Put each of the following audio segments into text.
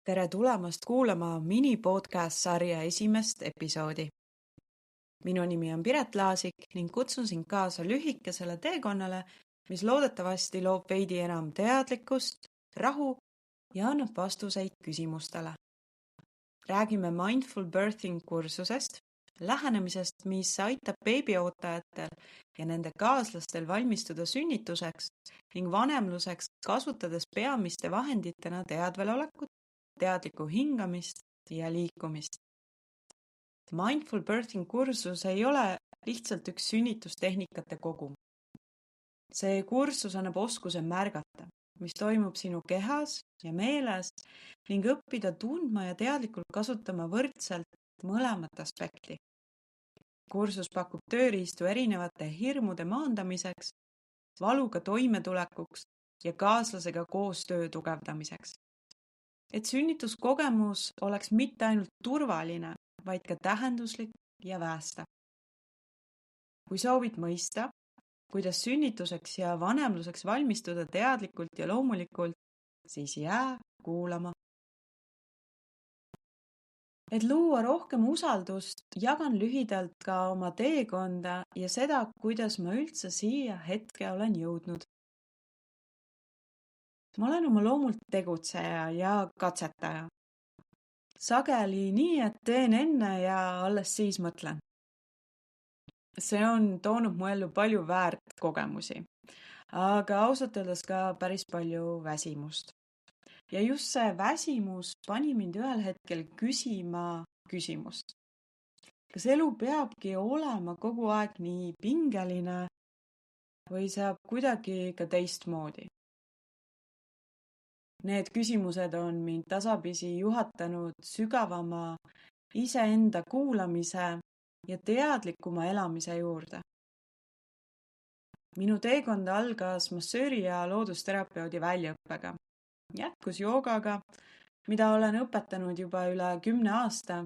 Tere tulemast kuulama mini-podcast-sarja esimest episoodi. Minu nimi on Piret Laasik ning kutsun sind kaasa lühikesele teekonnale, mis loodetavasti loob veidi enam teadlikkust, rahu ja annab vastuseid küsimustele. Räägime Mindful Birthing kursusest, lähenemisest, mis aitab beebiootajatel ja nende kaaslastel valmistuda sünnituseks ning vanemluseks, kasutades peamiste vahenditena teadvelolekut, teadlikku hingamist ja liikumist. Mindful Birthing kursus ei ole lihtsalt üks sünnitustehnikate kogum. See kursus annab oskuse märgata, mis toimub sinu kehas ja meeles ning õppida tundma ja teadlikult kasutama võrdselt mõlemat aspekti. Kursus pakub tööriistu erinevate hirmude maandamiseks, valuga toimetulekuks ja kaaslasega koostöö tugevdamiseks. Et sünnituskogemus oleks mitte ainult turvaline, vaid ka tähenduslik ja päästav. Kui soovid mõista, kuidas sünnituseks ja vanemluseks valmistuda teadlikult ja loomulikult, siis jää kuulama. Et luua rohkem usaldust, jagan lühidalt ka oma teekonda ja seda, kuidas ma üldse siia hetke olen jõudnud. Ma olen oma loomult tegutseja ja katsetaja. Sageli nii, et teen enne ja alles siis mõtlen. See on toonud mu ellu palju väärt kogemusi, aga ausalt öeldes ka päris palju väsimust. Ja just see väsimus pani mind ühel hetkel küsima küsimust. Kas elu peabki olema kogu aeg nii pingeline või saab kuidagi ka teistmoodi? Need küsimused on mind tasapisi juhatanud sügavama iseenda kuulamise ja teadlikuma elamise juurde. Minu teekond algas massööri ja loodusterapeudi väljaõppega. Jätkus joogaga, mida olen õpetanud juba üle 10 aasta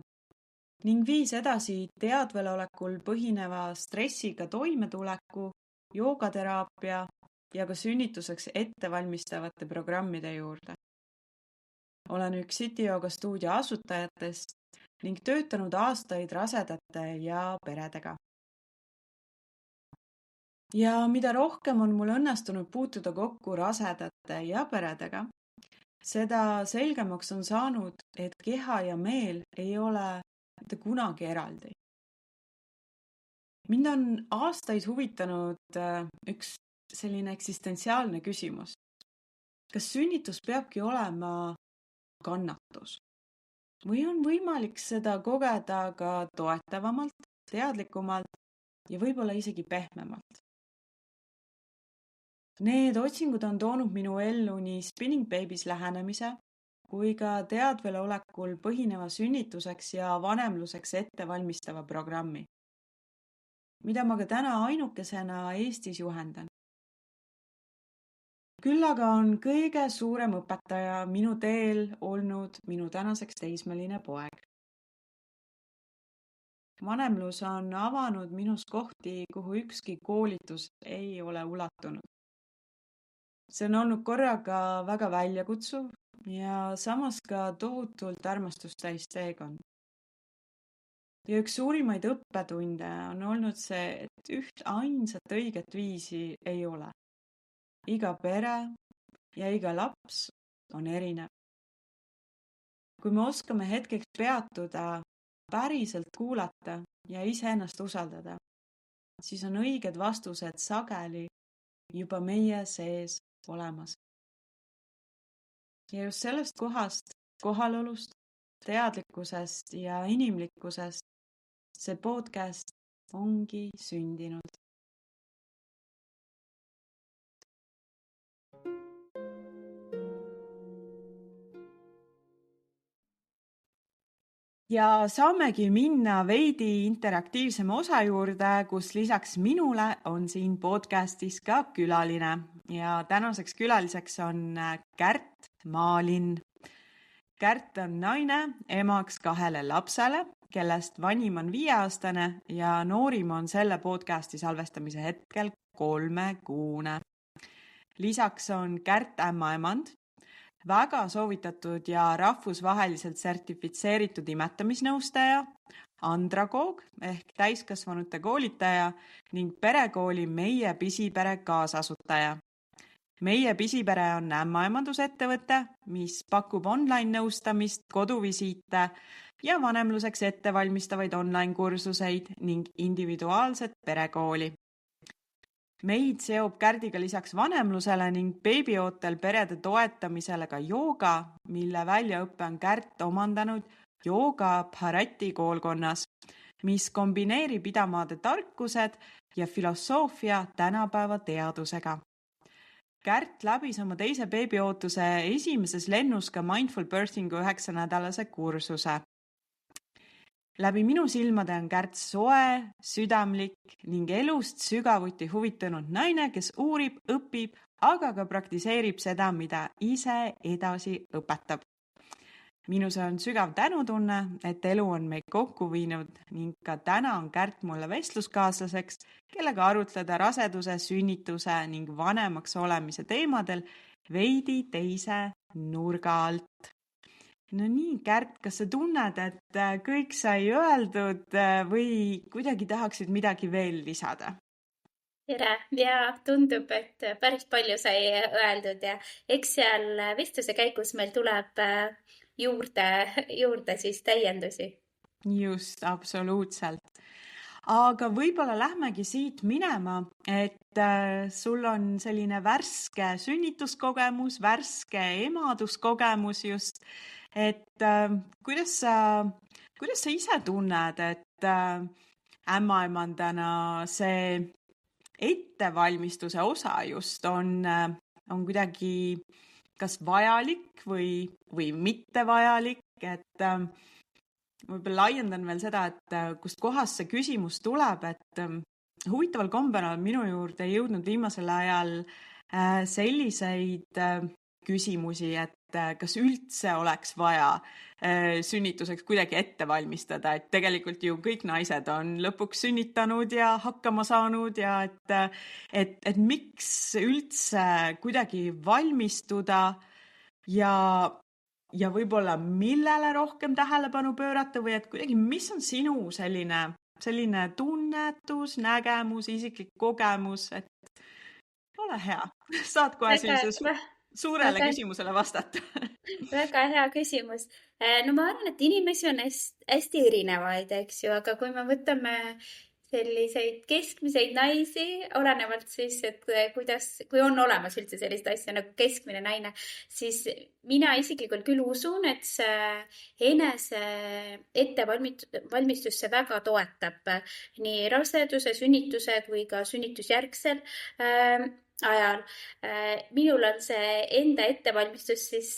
ning viis edasi teadvelolekul põhineva stressiga toimetuleku, joogateraapia ja ka sünnituseks ettevalmistavate programmide juurde. Olen üks City Yoga stuudio asutajatest ning töötanud aastaid rasedate ja peredega. Ja mida rohkem on mul õnnestunud puutuda kokku rasedate ja peredega, seda selgemaks on saanud, et keha ja meel ei ole mitte kunagi eraldi. Mind on aastaid huvitanud üks selline eksistentsiaalne küsimus. Kas sünnitus peabki olema kannatus? Või on võimalik seda kogeda ka toetavamalt, teadlikumalt ja võib-olla isegi pehmemalt? Need otsingud on toonud minu ellu nii Spinning Babies lähenemise kui ka teadvelolekul põhineva sünnituseks ja vanemluseks ettevalmistava programmi, mida ma ka täna ainukesena Eestis juhendan. Küll aga on kõige suurem õpetaja minu teel olnud minu tänaseks teismeline poeg. Vanemlus on avanud minus kohti, kuhu ükski koolitus ei ole ulatunud. See on olnud korraga väga väljakutsuv ja samas ka tohutult armastustäis teekond. Ja üks suurimaid õppetunde on olnud see, et üht ainsat õiget viisi ei ole. Iga pere ja iga laps on erinev. Kui me oskame hetkeks peatuda, päriselt kuulata ja iseennast usaldada, siis on õiged vastused sageli juba meie sees olemas. Ja just sellest kohast, kohalolust, teadlikkusest ja inimlikkusest see podcast ongi sündinud. Ja saamegi minna veidi interaktiivsema osa juurde, kus lisaks minule on siin podcastis ka külaline. Ja tänaseks külaliseks on Kärt Maalin. Kärt on naine, emaks 2 lapsele, kellest vanim on 5-aastane ja noorim on selle podcasti salvestamise hetkel 3-kuune. Lisaks on Kärt ämmaemand, väga soovitatud ja rahvusvaheliselt sertifitseeritud imetamisnõustaja, andragoog ehk täiskasvanute koolitaja ning perekooli Meie Pisipere kaasasutaja. Meie Pisipere on ämmaemandusettevõte, mis pakub online nõustamist, koduvisiite ja vanemluseks ettevalmistavaid online kursuseid ning individuaalset perekooli. Meid seob Kärdiga lisaks vanemlusele ning beebiootel perede toetamisele ka jooga, mille väljaõppe on Kärt omandanud Jooga Bharati koolkonnas, mis kombineerib idamaade tarkused ja filosoofia tänapäeva teadusega. Kärt läbis oma teise beebiootuse esimeses lennus ka Mindful Birthingu 9-nädalase kursuse. Läbi minu silmade on Kärt soe, südamlik ning elust sügavuti huvitunud naine, kes uurib, õpib, aga ka praktiseerib seda, mida ise edasi õpetab. Minus on sügav tänutunne, et elu on meid kokku viinud ning ka täna on Kärt mulle vestluskaaslaseks, kellega arutleda raseduse, sünnituse ning vanemaks olemise teemadel veidi teise nurga alt. No nii, Kärt, kas sa tunned, et kõik sai öeldud või kuidagi tahaksid midagi veel lisada? Tere ja tundub, et päris palju sai öeldud ja eks seal vestluse käigus meil tuleb juurde siis täiendusi. Just, absoluutselt. Aga võib-olla lähmegi siit minema, et sul on selline värske sünnituskogemus, värske emaduskogemus just, et kuidas sa ise tunned, et ämmaemandana see ettevalmistuse osa just on kuidagi kas vajalik või mitte vajalik, et võib-olla laiendan veel seda, et kust kohast see küsimus tuleb, et huvitaval kombel on minu juurde jõudnud viimasel ajal selliseid küsimusi, et kas üldse oleks vaja sünnituseks kuidagi ette valmistada, et tegelikult ju kõik naised on lõpuks sünnitanud ja hakkama saanud ja et miks üldse kuidagi valmistuda ja võib-olla millele rohkem tähelepanu pöörata või et kuidagi, mis on sinu selline tunnetus, nägemus, isiklik kogemus, et ole hea, saad kohe sellise suurele küsimusele vastata. Väga hea küsimus. No ma arvan, et inimesi on hästi erinevaid, eks ju, aga kui me võtame selliseid keskmiseid naisi, olenevalt siis, et kui on olemas üldse sellist asja nagu keskmine naine, siis mina isiklikult küll usun, et see enese ettevalmistus see väga toetab nii raseduse, sünnituse kui ka sünnitusjärgsel ajal. Minul on see enda ettevalmistus siis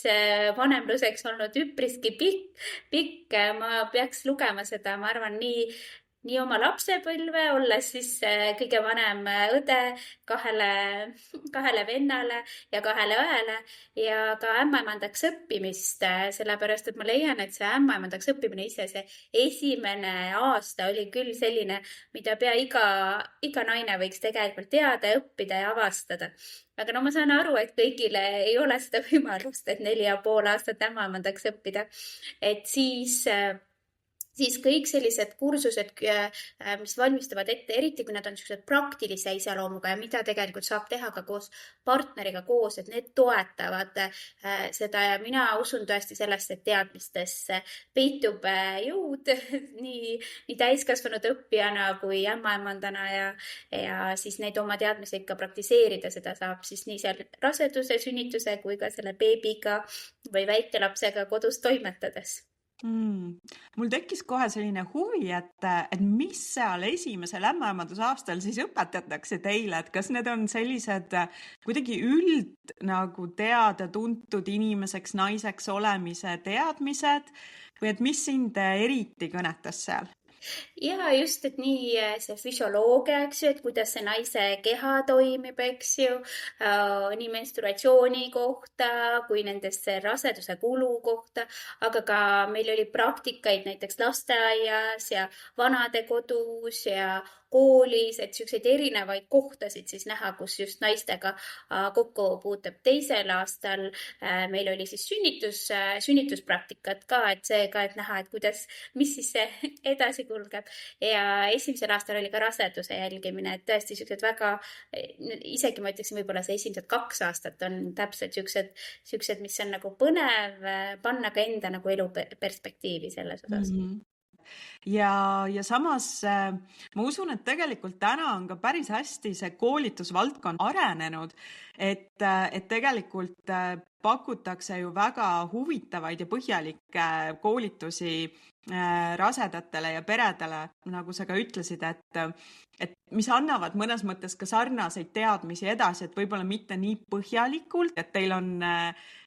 vanemluseks olnud üpriski pikk. Ma peaks lugema seda, ma arvan, nii oma lapsepõlve, olles siis kõige vanem õde kahele vennale ja 2 õele ja ka ämmaemandaks õppimist, sellepärast et ma leian, et see ämmaemandaks õppimine ise, see esimene aasta oli küll selline, mida pea iga naine võiks tegelikult teada, õppida ja avastada. Aga no ma saan aru, et kõigile ei ole seda võimalust, et 4,5 aastat ämmaemandaks õppida, et siis kõik sellised kursused, mis valmistavad ette, eriti kui nad on sellised praktilise iseloomuga ja mida tegelikult saab teha ka koos partneriga koos, et need toetavad seda ja mina usun tõesti sellesse, et teadmistesse peitub jõud nii täiskasvanud õppijana kui ämmaemandana ja siis neid oma teadmisi ikka praktiseerida, seda saab siis nii seal raseduse, sünnituse kui ka selle beebiga või väikelapsega kodus toimetades. Mul tekkis kohe selline huvi, et mis seal esimesel ämmaemanduse aastal siis õpetatakse teile, et kas need on sellised kuidagi nagu teada-tuntud inimeseks, naiseks olemise teadmised või et mis sind eriti kõnetas seal? Ja just, et nii see füsioloogia, eks ju, et kuidas see naise keha toimib, eks ju, nii menstruatsiooni kohta kui nendest raseduse kulu kohta, aga ka meil oli praktikaid näiteks lasteaias ja vanadekodus ja koolis, et selliseid erinevaid kohtasid siis näha, kus just naistega kokku puutub. Teisel aastal meil oli siis sünnituspraktikat ka, et see ka, et näha, et kuidas, mis siis edasi kulgeb. Ja esimesel aastal oli ka raseduse jälgimine, et tõesti sellised väga, isegi ma ütleksin, võib-olla see esimesed 2 aastat on täpselt sellised, mis on nagu põnev panna ka enda nagu elu perspektiivi selles osas. Ja samas ma usun, et tegelikult täna on ka päris hästi see koolitusvaldkond arenenud, et tegelikult pakutakse ju väga huvitavaid ja põhjalikke koolitusi rasedatele ja peredele, nagu sa ka ütlesid, et mis annavad mõnes mõttes ka sarnaseid teadmisi edasi, et võib-olla mitte nii põhjalikult, et teil on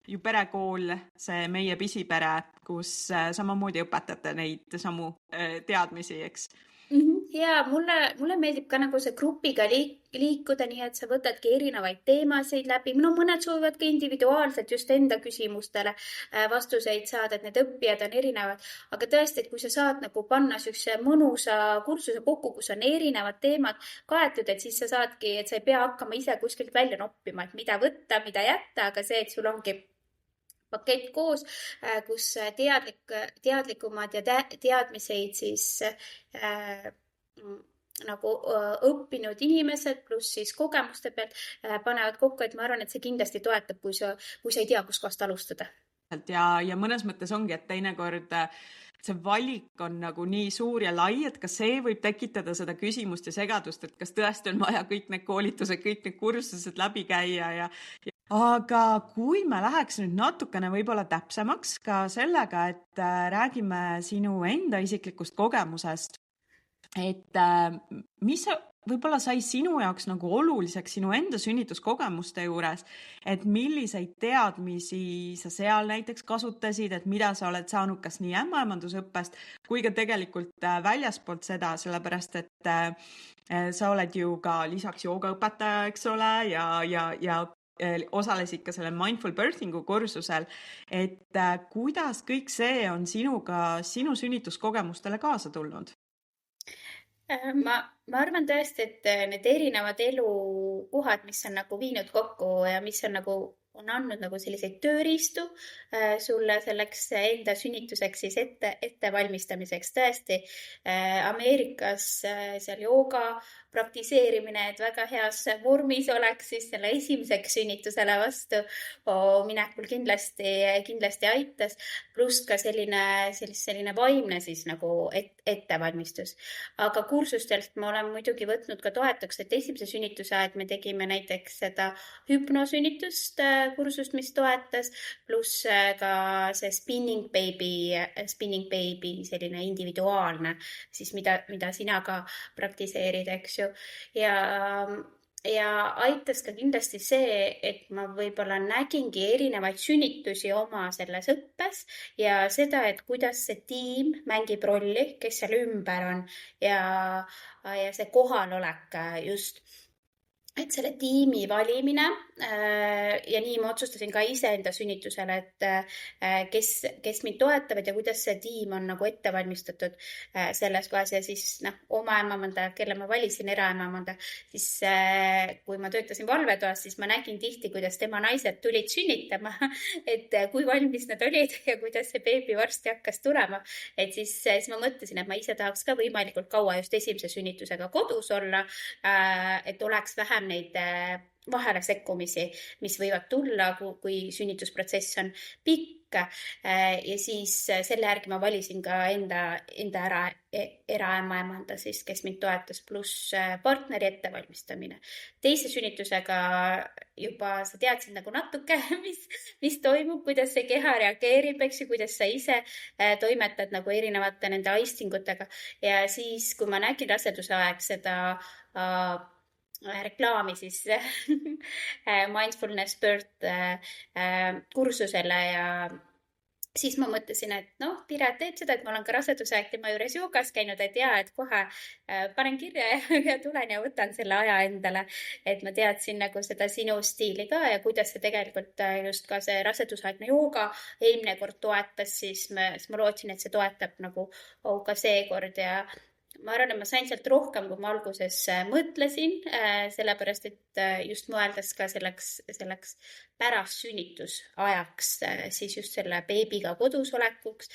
ju perekool, see Meie Pisipere, kus samamoodi õpetate neid samu teadmisi, eks? Ja mulle meeldib ka nagu see grupiga liikuda, nii et sa võtadki erinevaid teemasid läbi. Mõned soovivad ka individuaalselt just enda küsimustele vastuseid saada, et need õppijad on erinevad. Aga tõesti, et kui sa saad nagu panna sellise mõnusa kursuse kokku, kus on erinevad teemad kaetud, et siis sa saadki, et sa ei pea hakkama ise kuskilt välja noppima, et mida võtta, mida jätta, aga see, et sul ongi pakett koos, kus teadlikumad ja teadmiseid siis nagu õppinud inimesed pluss siis kogemuste pealt panevad kokku, et ma arvan, et see kindlasti toetab, kui sa ei tea, kus kohast alustada. Ja mõnes mõttes ongi, et teinekord see valik on nagu nii suur ja lai, et kas see võib tekitada seda küsimust ja segadust, et kas tõesti on vaja kõik need koolitused, kõik need kursused läbi käia aga kui me läheks nüüd natukene võib-olla täpsemaks ka sellega, et räägime sinu enda isiklikust kogemusest, et mis võib-olla sai sinu jaoks nagu oluliseks sinu enda sünnituskogemuste juures, et milliseid teadmisi sa seal näiteks kasutasid, et mida sa oled saanud kas nii ämmaemandusõppest kui ka tegelikult väljaspoolt seda, sellepärast et sa oled ju ka lisaks joogaõpetaja, eks ole, ja osalesid ka selle Mindful Birthingu kursusel, et kuidas kõik see on sinuga, sinu sünnituskogemustele kaasa tulnud? Ma arvan tõesti, et need erinevad elukohad, mis on nagu viinud kokku ja mis on nagu on andnud nagu selliseid tööriistu sulle selleks enda sünnituseks siis ettevalmistamiseks. Tõesti, Ameerikas seal jooga praktiseerimine, et väga heas vormis oleks siis selle esimeseks sünnitusele vastu minekul kindlasti aitas. Pluss ka selline vaimne siis nagu ettevalmistus. Aga kursustelt ma olen muidugi võtnud ka toetuks, et esimese sünnituse aeg me tegime näiteks seda hüpnosünnitust kursust, mis toetas, pluss ka see spinning baby selline individuaalne, siis mida sina ka praktiseerid, eks ju. Ja aitas ka kindlasti see, et ma võib-olla nägingi erinevaid sünnitusi oma selles õppes ja seda, et kuidas see tiim mängib rolli, kes seal ümber on ja see kohalolek just. Et selle tiimi valimine ja nii ma otsustasin ka iseenda sünnitusele, et kes mind toetavad ja kuidas see tiim on nagu ette valmistatud selles kohas ja siis oma ämmaemanda, kelle ma valisin eraämmaemanda, siis kui ma töötasin valvetoas, siis ma nägin tihti, kuidas tema naised tulid sünnitama, et kui valmis nad olid ja kuidas see beebi varsti hakkas tulema. Et siis ma mõtlesin, et ma ise tahaks ka võimalikult kaua just esimese sünnitusega kodus olla, et oleks vähem neid vahele sekkumisi, mis võivad tulla, kui sünnitusprotsess on pikk ja siis selle järgi ma valisin ka enda eraämmaemanda siis, kes mind toetas, pluss partneri ettevalmistamine. Teise sünnitusega juba sa teadsid nagu natuke, mis toimub, kuidas see keha reageerib, eks ju, kuidas sa ise toimetad nagu erinevate nende aistingutega ja siis, kui ma nägin raseduse aeg seda reklaami siis Mindfulness Birth kursusele ja siis ma mõtlesin, et Piret teeb seda, et ma olen ka rasedusaeg tema juures joogas käinud, et et kohe panen kirja ja tulen ja võtan selle aja endale, et ma teadsin nagu seda sinu stiili ka ja kuidas see tegelikult just ka see rasedusaegne jooga eelmine kord toetas, siis ma lootsin, et see toetab nagu ka seekord ja ma arvan, et ma sain sealt rohkem, kui ma alguses mõtlesin, sellepärast et just mõeldes ka selleks pärast sünnitusajaks, siis just selle beebiga kodus olekuks,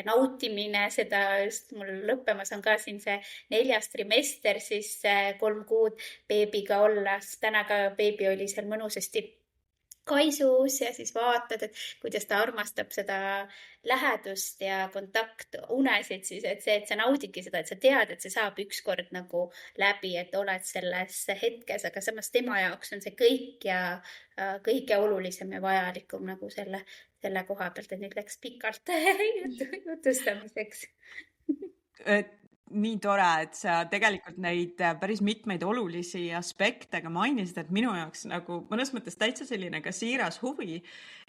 nautimine, seda just mul lõppemas on ka siin see 4. trimester, siis 3 kuud beebiga olla, sest täna ka beebi oli seal mõnusasti kaisus ja siis vaatad, et kuidas ta armastab seda lähedust ja kontaktunesid siis, et sa naudidki seda, et sa tead, et see saab ükskord nagu läbi, et oled selles hetkes, aga samas tema jaoks on see kõik ja kõige olulisem ja vajalikum nagu selle koha pealt, et nüüd läks pikalt jutustamiseks. Nii tore, et sa tegelikult neid päris mitmeid olulisi aspekte ka mainisid, et minu jaoks nagu mõnes mõttes täitsa selline ka siiras huvi,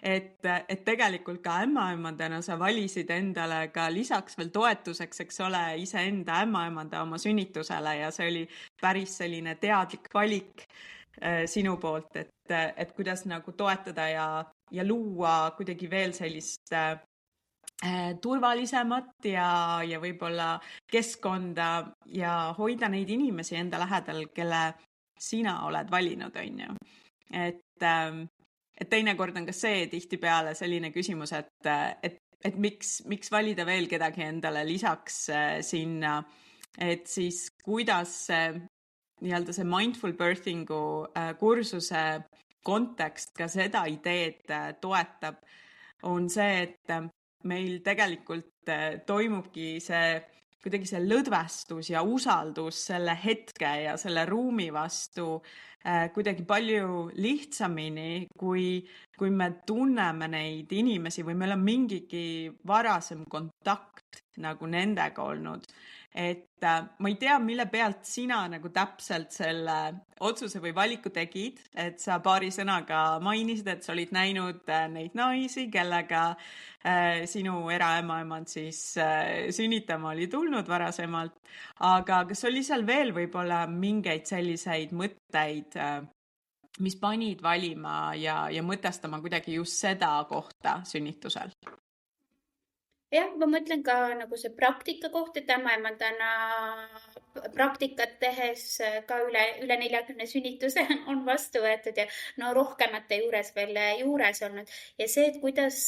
et tegelikult ka ämmaemandana sa valisid endale ka lisaks veel toetuseks, eks ole, iseenda ämmaemanda oma sünnitusele ja see oli päris selline teadlik valik sinu poolt, et kuidas nagu toetada ja luua kuidagi veel sellist turvalisemat ja võib-olla keskkonda ja hoida neid inimesi enda lähedal, kelle sina oled valinud, on ju. Et teinekord on ka see tihtipeale selline küsimus, et miks valida veel kedagi endale lisaks sinna, et siis kuidas nii-öelda see mindful birthingu kursuse kontekst ka seda ideed toetab, on see, et meil tegelikult toimubki kuidagi see lõdvestus ja usaldus selle hetke ja selle ruumi vastu kuidagi palju lihtsamini, kui me tunneme neid inimesi või meil on mingigi varasem kontakt nagu nendega olnud. Et ma ei tea, mille pealt sina nagu täpselt selle otsuse või valiku tegid, et sa paari sõnaga mainisid, et sa olid näinud neid naisi, kellega sinu eraemaemand siis sünnitama oli tulnud varasemalt, aga kas oli seal veel võib-olla mingeid selliseid mõtteid, mis panid valima ja mõtestama kuidagi just seda kohta sünnitusel? Jah, ma mõtlen ka nagu see praktika kohta, et ämmaemandana praktikat tehes ka üle 40 sünnituse on vastu võetud ja no rohkemate juures veel juures olnud. Ja see, et kuidas,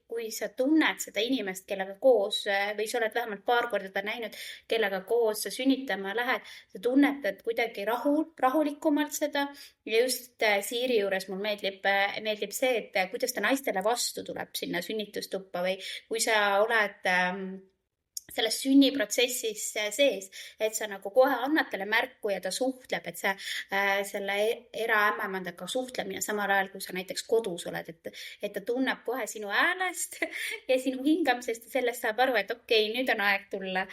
kui sa tunned seda inimest, kellega koos või sa oled vähemalt paar korda ta näinud, kellega koos sa sünnitama lähed, sa tunnetad kuidagi rahulikumalt seda ja just Siiri juures mul meeldib see, et kuidas ta naistele vastu tuleb sinna sünnitustuppa või kui sa oled selles sünniprotsessis sees, et sa nagu kohe annad talle märku ja ta suhtleb, et selle eraämmaemandaga suhtlemine samal ajal, kui sa näiteks kodus oled, et ta tunneb kohe sinu häälest ja sinu hingamisest ja sellest saab aru, et okei, nüüd on aeg tulla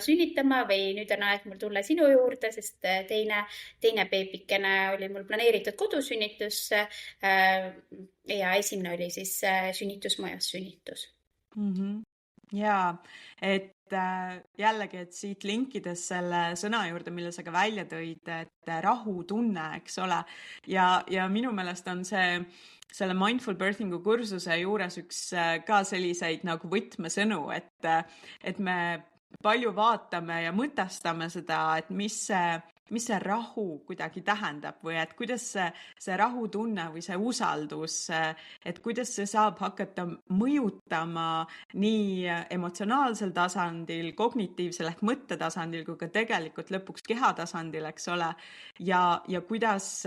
sünnitama või nüüd on aeg mul tulla sinu juurde, sest teine beebikene oli mul planeeritud kodusünnitus ja esimene oli siis sünnitusmajas sünnitus. Jaa, et jällegi, et siit linkides selle sõna juurde, mille sa ka välja tõid, et rahutunne, eks ole, ja minu meelest on selle mindful birthingu kursuse juures üks ka selliseid nagu võtmesõnu, et me palju vaatame ja mõtestame seda, et mis see rahu kuidagi tähendab või et kuidas see rahutunne või see usaldus, et kuidas see saab hakata mõjutama nii emotsionaalsel tasandil, kognitiivsel ehk mõttetasandil kui ka tegelikult lõpuks kehatasandil, eks ole, ja kuidas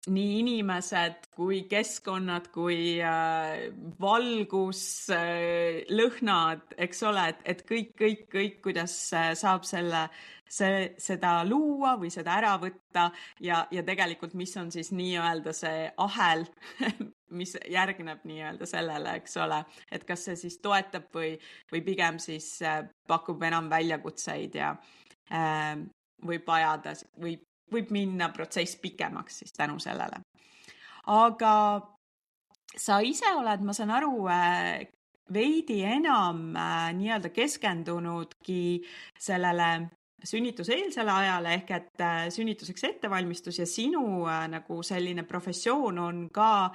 nii inimesed kui keskkonnad, kui valgus, lõhnad, eks ole, et kõik, kuidas saab seda luua või seda ära võtta ja tegelikult, mis on siis nii-öelda see ahel, mis järgneb nii-öelda sellele, eks ole, et kas see siis toetab või pigem siis pakub enam väljakutseid ja võib ajada või võib minna protsess pikemaks siis tänu sellele. Aga sa ise oled, ma saan aru, veidi enam nii-öelda keskendunudki sellele sünnituseelsele ajale ehk et sünnituseks ettevalmistus ja sinu nagu selline professioon on ka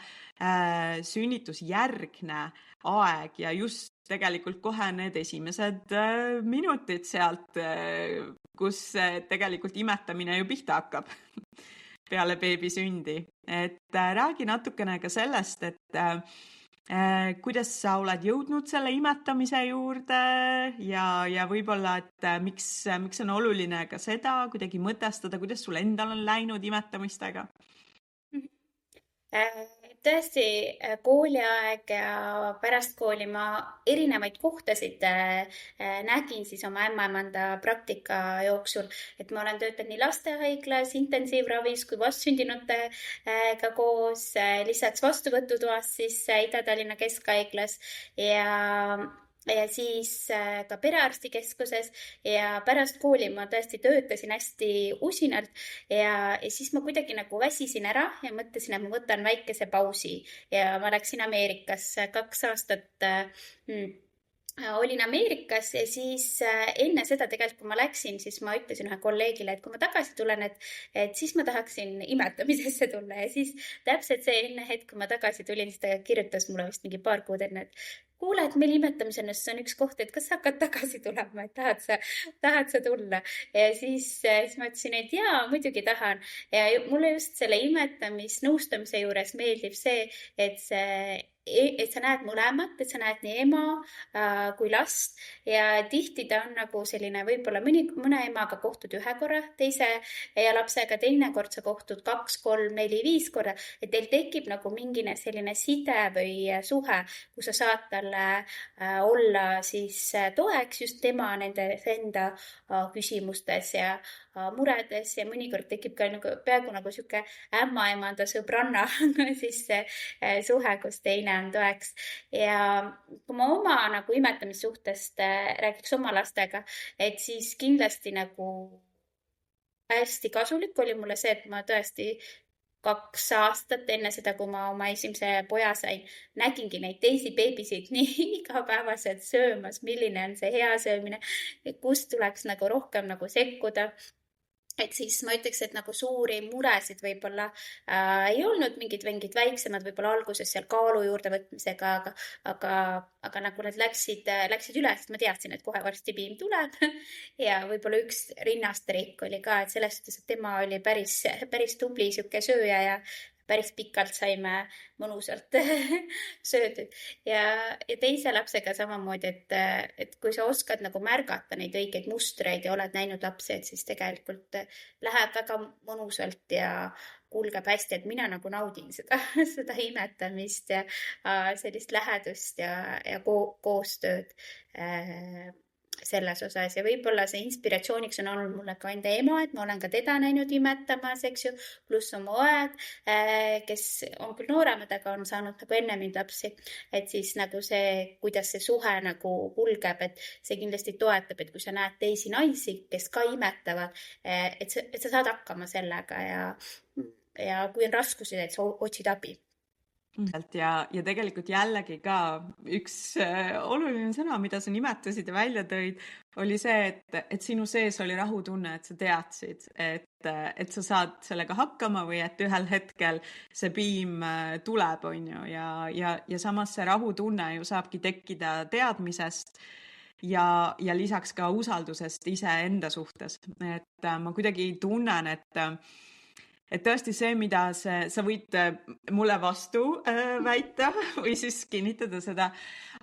sünnitusjärgne aeg ja just tegelikult kohe need esimesed minutid sealt, kus tegelikult imetamine ju pihta hakkab peale beebi sündi. Et räägi natukene ka sellest, et kuidas sa oled jõudnud selle imetamise juurde ja võib-olla, et miks on oluline ka seda kuidagi mõtestada, kuidas sul endal on läinud imetamistega? Tõesti, kooliaeg ja pärast kooli ma erinevaid kohtasid nägin siis oma ämmaemanda praktika jooksul, et ma olen töötanud nii lastehaiglas, intensiivravis kui vastsündinutega koos, lisaks vastuvõtutoas siis Ida-Tallinna Keskhaiglas ja siis ka perearstikeskuses ja pärast kooli ma tõesti töötasin hästi usinalt ja siis ma kuidagi nagu väsisin ära ja mõtlesin, et ma võtan väikese pausi ja ma läksin Ameerikasse 2 aastat. Olin Ameerikas ja siis enne seda tegelikult, kui ma läksin, siis ma ütlesin ühe kolleegile, et kui ma tagasi tulen, et siis ma tahaksin imetamisesse tulla ja siis täpselt see enne hetk, kui ma tagasi tulin, siis ta kirjutas mulle vist mingi paar kuud enne, et kuule, et meil imetamisel on üks koht, et kas sa hakkad tagasi tulema, et tahad sa tulla? Ja siis ma ütlesin, et jaa, muidugi tahan. Ja mulle just selle imetamisnõustamise juures meeldib see, et sa näed mõlemat, et sa näed nii ema kui last ja tihti ta on nagu selline, võib-olla mõne emaga kohtud 1 korra, teise ja lapsega teine kord sa kohtud 2, 3, 4, 5 korda, et teil tekib nagu mingine selline side või suhe, kus sa saad talle olla siis toeks just tema nendes enda küsimustes ja muredes ja mõnikord tekib ka nagu, peaaegu nagu sihuke ämmaemanda sõbranna siis suhe, kus teine on toeks. Ja kui ma oma nagu imetamissuhtest räägiks oma lastega, et siis kindlasti nagu hästi kasulik oli mulle see, et ma tõesti 2 aastat enne seda, kui ma oma esimese poja sain, nägingi neid teisi beebisid nii igapäevaselt söömas, milline on see hea söömine, kust tuleks nagu rohkem nagu sekkuda. Et siis ma ütleks, et nagu suuri muresid võib-olla ei olnud mingid väiksemad, võib-olla alguses seal kaalu juurde võtmisega, aga nagu need läksid üle, sest ma teadsin, et kohe varsti piim tuleb ja võib-olla üks rinnastreik oli ka, et selles suhtes, et tema oli päris tubli siuke sööja ja päris pikalt saime mõnusalt söödud ja teise lapsega samamoodi, et kui sa oskad nagu märgata neid õigeid mustreid ja oled näinud lapsi, et siis tegelikult läheb väga mõnusalt ja kulgeb hästi, et mina nagu naudin seda imetamist ja sellist lähedust ja koostööd selles osas ja võib-olla see inspiratsiooniks on olnud mulle ka enda ema, et ma olen ka teda näinud imetamas, eks ju, pluss oma õed, kes on küll nooremad, aga on saanud nagu enne mind lapsi, et siis nagu see, kuidas see suhe nagu kulgeb, et see kindlasti toetab, et kui sa näed teisi naisi, kes ka imetavad, et sa saad hakkama sellega ja kui on raskusi, et sa otsid abi. Ja tegelikult jällegi ka üks oluline sõna, mida sa nimetasid ja välja tõid, oli see, et sinu sees oli rahutunne, et sa teadsid, et sa saad sellega hakkama või et ühel hetkel see piim tuleb, on ju, ja samas see rahutunne ju saabki tekkida teadmisest ja lisaks ka usaldusest iseenda suhtes. Et ma kuidagi tunnen, et tõesti see, mida sa võid mulle vastu väita või siis kinnitada seda,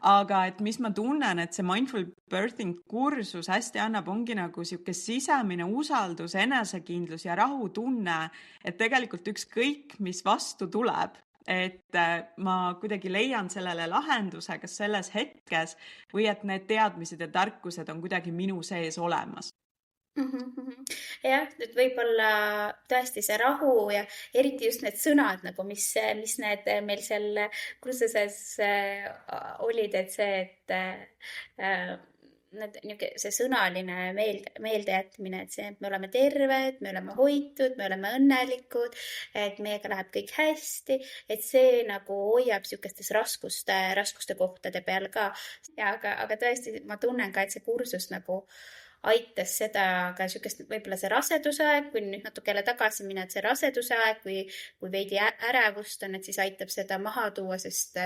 aga et mis ma tunnen, et see Mindful Birthing kursus hästi annab, ongi nagu sihuke sisemine usaldus, enesekindlus ja rahutunne, et tegelikult ükskõik, mis vastu tuleb, et ma kuidagi leian sellele lahenduse kas selles hetkes või et need teadmised ja tarkused on kuidagi minu sees olemas. Jah, et võib-olla tõesti see rahu ja eriti just need sõnad nagu, mis need meil seal kursuses olid, et see, et see sõnaline meeldejätmine, et see, et me oleme terved, me oleme hoitud, me oleme õnnelikud, et meiega läheb kõik hästi, et see nagu hoiab sihukestes raskuste kohtade peal ka. Ja aga tõesti, ma tunnen ka, et see kursus nagu aitas seda ka niisugust võib-olla see rasedusaeg, kui nüüd natuke jälle tagasi minna, et see rasedusaeg, kui veidi ärevust on, et siis aitab seda maha tuua, sest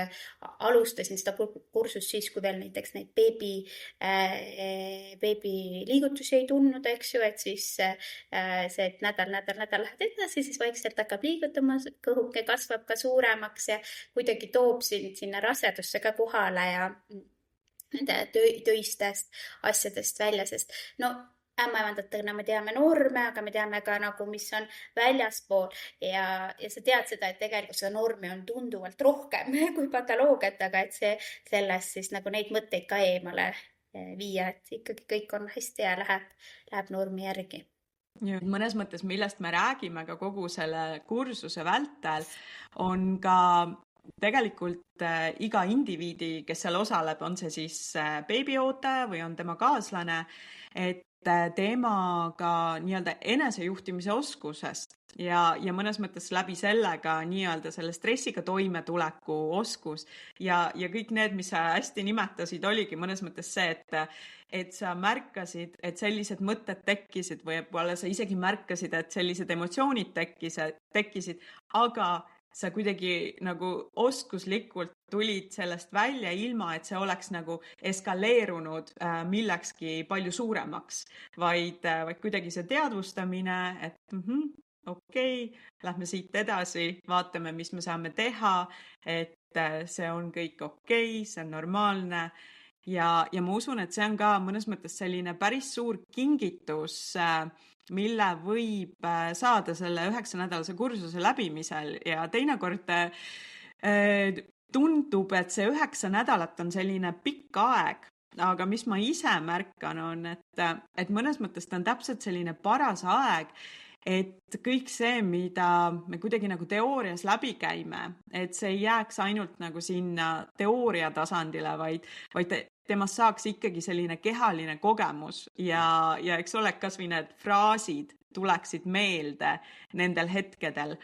alustasin seda kursust siis, kui veel näiteks neid beebi liigutusi ei tundnud, eks ju, et siis see, et nädal lähed edasi, siis vaikselt hakkab liigutama, kõhuke kasvab ka suuremaks ja kuidagi toob sind sinna rasedusse ka kohale ja nende töistest asjadest välja, sest no ämmaemandatena me teame norme, aga me teame ka nagu, mis on väljaspool ja sa tead seda, et tegelikult seda normi on tunduvalt rohkem kui patoloogiat, aga et see sellest siis nagu neid mõtteid ka eemale viia, et ikkagi kõik on hästi ja läheb normi järgi. Mõnes mõttes, millest me räägime ka kogu selle kursuse vältel, on ka tegelikult iga indiviidi, kes seal osaleb, on see siis beebiootaja või on tema kaaslane, et tema ka nii-öelda enesejuhtimise oskusest ja mõnes mõttes läbi sellega nii-öelda selle stressiga toimetuleku oskus ja kõik need, mis sa hästi nimetasid, oligi mõnes mõttes see, et sa märkasid, et sellised mõtted tekkisid või võib-olla sa isegi märkasid, et sellised emotsioonid tekkisid, aga sa kuidagi nagu oskuslikult tulid sellest välja ilma, et see oleks nagu eskaleerunud millekski palju suuremaks, vaid kuidagi see teadvustamine, et okei, lähme siit edasi, vaatame, mis me saame teha, et see on kõik okei, see on normaalne. Ja ma usun, et see on ka mõnes mõttes selline päris suur kingitus, mille võib saada selle 9-nädalase kursuse läbimisel ja teinekord tundub, et see 9 nädalat on selline pikk aeg, aga mis ma ise märkan on, et mõnes mõttes ta on täpselt selline paras aeg, et kõik see, mida me kuidagi nagu teoorias läbi käime, et see ei jääks ainult nagu sinna teooria tasandile, vaid temast saaks ikkagi selline kehaline kogemus ja eks ole, kas või need fraasid tuleksid meelde nendel hetkedel,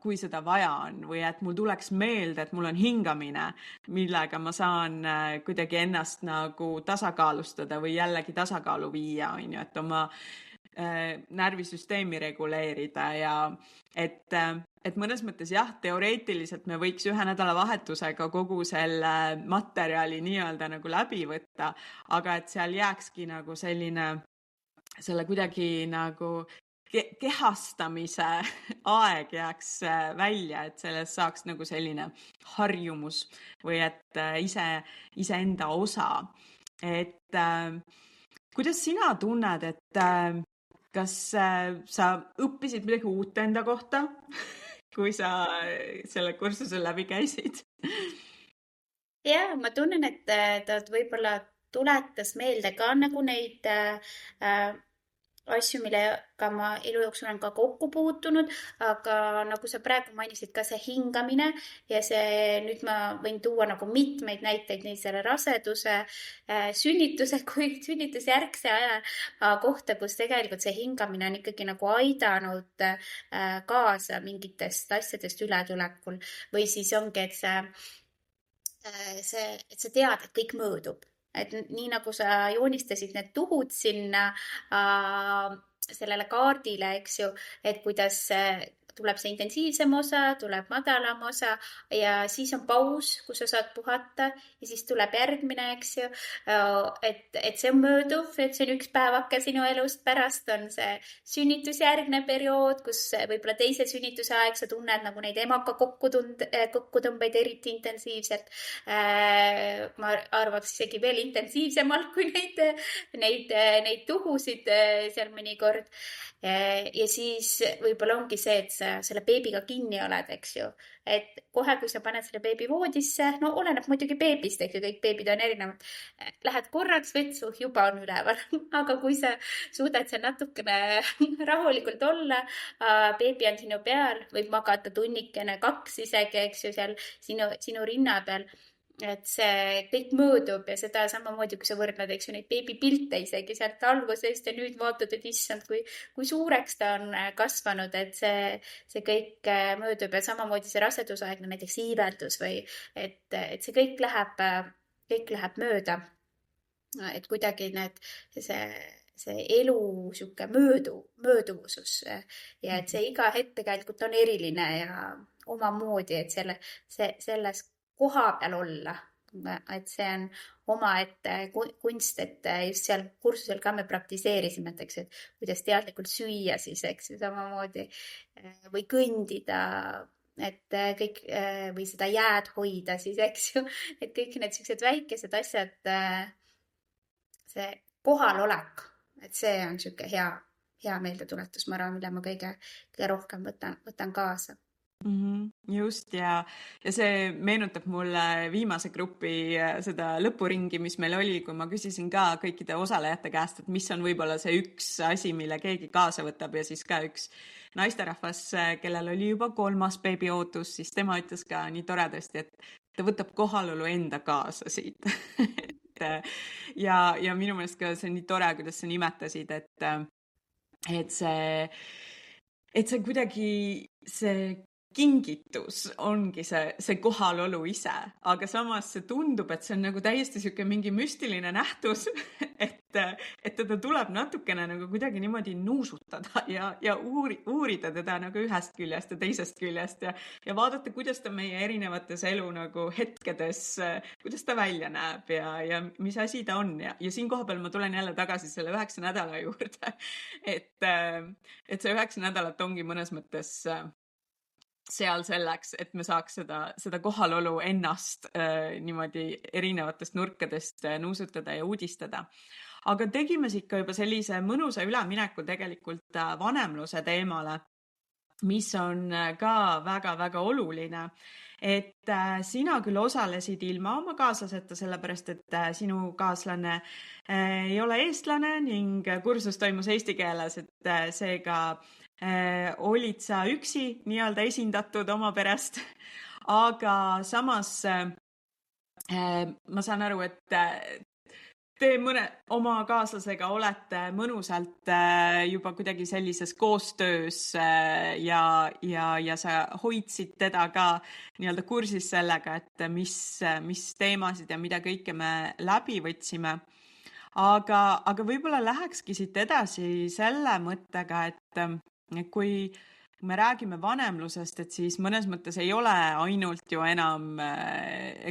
kui seda vaja on või et mul tuleks meelde, et mul on hingamine, millega ma saan kuidagi ennast nagu tasakaalustada või jällegi tasakaalu viia, on ju, et oma närvisüsteemi reguleerida ja et mõnes mõttes jah, teoreetiliselt me võiks 1 nädalavahetusega kogu selle materjali nii-öelda nagu läbi võtta, aga et seal jääkski nagu selle kuidagi nagu kehastamise aeg jääks välja, et sellest saaks nagu selline harjumus või et iseenda osa. Et kuidas sina tunned, et kas sa õppisid midagi uut enda kohta, kui sa selle kursuse läbi käisid? Ja, ma tunnen, et ta võib-olla tuletas meelde ka nagu neid asju, millega ma elu jooksul olen ka kokku puutunud, aga nagu sa praegu mainisid, ka see hingamine ja see, nüüd ma võin tuua nagu mitmeid näiteid nii selle raseduse, sünnituse kui sünnitusjärgse aja kohta, kus tegelikult see hingamine on ikkagi nagu aidanud kaasa mingitest asjadest ületulekul või siis ongi, et sa tead, et kõik möödub. Et nii nagu sa joonistasid need tuhud sinna sellele kaardile, eks ju, et kuidas tuleb see intensiivsem osa, tuleb madalam osa ja siis on paus, kus sa saad puhata ja siis tuleb järgmine, eks ju. Et see on mööduv, et see on üks päevake sinu elust, pärast on see sünnitusjärgne periood, kus võib-olla teise sünnituse aeg sa tunned nagu neid emaka kokkutõmbeid eriti intensiivselt. Ma arvaks isegi veel intensiivsemalt kui neid tuhusid seal mõnikord. Ja siis võib-olla ongi see, et sa selle beebiga kinni oled, eks ju. Et kohe, kui sa paned selle beebi voodisse, no oleneb muidugi beebist, eks ju, kõik beebid on erinevad. Lähed korraks vetsu, juba on üleval. Aga kui sa suudad seal natukene rahulikult olla, beebi on sinu peal, võib magada tunnikene, 2 isegi, eks ju, seal sinu rinna peal. Et see kõik möödub ja seda samamoodi, kui sa võrdled, eks ju, neid beebipilte isegi sealt algusest ja nüüd vaatad, et issand, kui suureks ta on kasvanud, et see kõik möödub ja samamoodi see rasedusaegne näiteks iiveldus või et see kõik läheb mööda. et kuidagi see elu sihuke mööduvusus ja et see iga hetk tegelikult on eriline ja omamoodi, et selles koha peal olla. Et see on omaette kunst, et just seal kursusel ka me praktiseerisime, et eks, et kuidas teadlikult süüa siis, eks ju, samamoodi või kõndida, et kõik või seda jääd hoida siis, eks ju, et kõik need siuksed väikesed asjad, see kohalolek, et see on sihuke hea meeldetuletus, ma arvan, mille ma kõige rohkem võtan kaasa. Just ja see meenutab mulle viimase grupi seda lõpuringi, mis meil oli, kui ma küsisin ka kõikide osalejate käest, et mis on võib-olla see üks asi, mille keegi kaasa võtab ja siis ka üks naisterahvas, kellel oli juba 3. beebi ootus, siis tema ütles ka nii toredasti, et ta võtab kohalolu enda kaasa siit. ja minu meelest ka see on nii tore, kuidas sa nimetasid, et see kuidagi see kingitus ongi see kohalolu ise, aga samas see tundub, et see on nagu täiesti sihuke mingi müstiline nähtus, et teda tuleb natukene nagu kuidagi niimoodi nuusutada ja uurida teda nagu ühest küljest ja teisest küljest ja vaadata, kuidas ta meie erinevates elu nagu hetkedes, kuidas ta välja näeb ja mis asi ta on ja siin kohapeal ma tulen jälle tagasi selle 9 nädala juurde, et see 9 nädalat ongi mõnes mõttes seal selleks, et me saaks seda kohalolu ennast niimoodi erinevatest nurkadest nuusutada ja uudistada. Aga tegime ikka juba sellise mõnusa ülemineku tegelikult vanemluse teemale, mis on ka väga-väga oluline. Et sina küll osalesid ilma oma kaaslaseta, sellepärast et sinu kaaslane ei ole eestlane ning kursus toimus eesti keeles, et seega olid sa üksi nii-öelda esindatud oma perest, aga samas ma saan aru, et te oma kaaslasega olete mõnusalt juba kuidagi sellises koostöös ja sa hoidsid teda ka nii-öelda kursis sellega, et mis teemasid ja mida kõike me läbi võtsime. Aga võib-olla lähekski siit edasi selle mõttega, et kui me räägime vanemlusest, et siis mõnes mõttes ei ole ainult ju enam,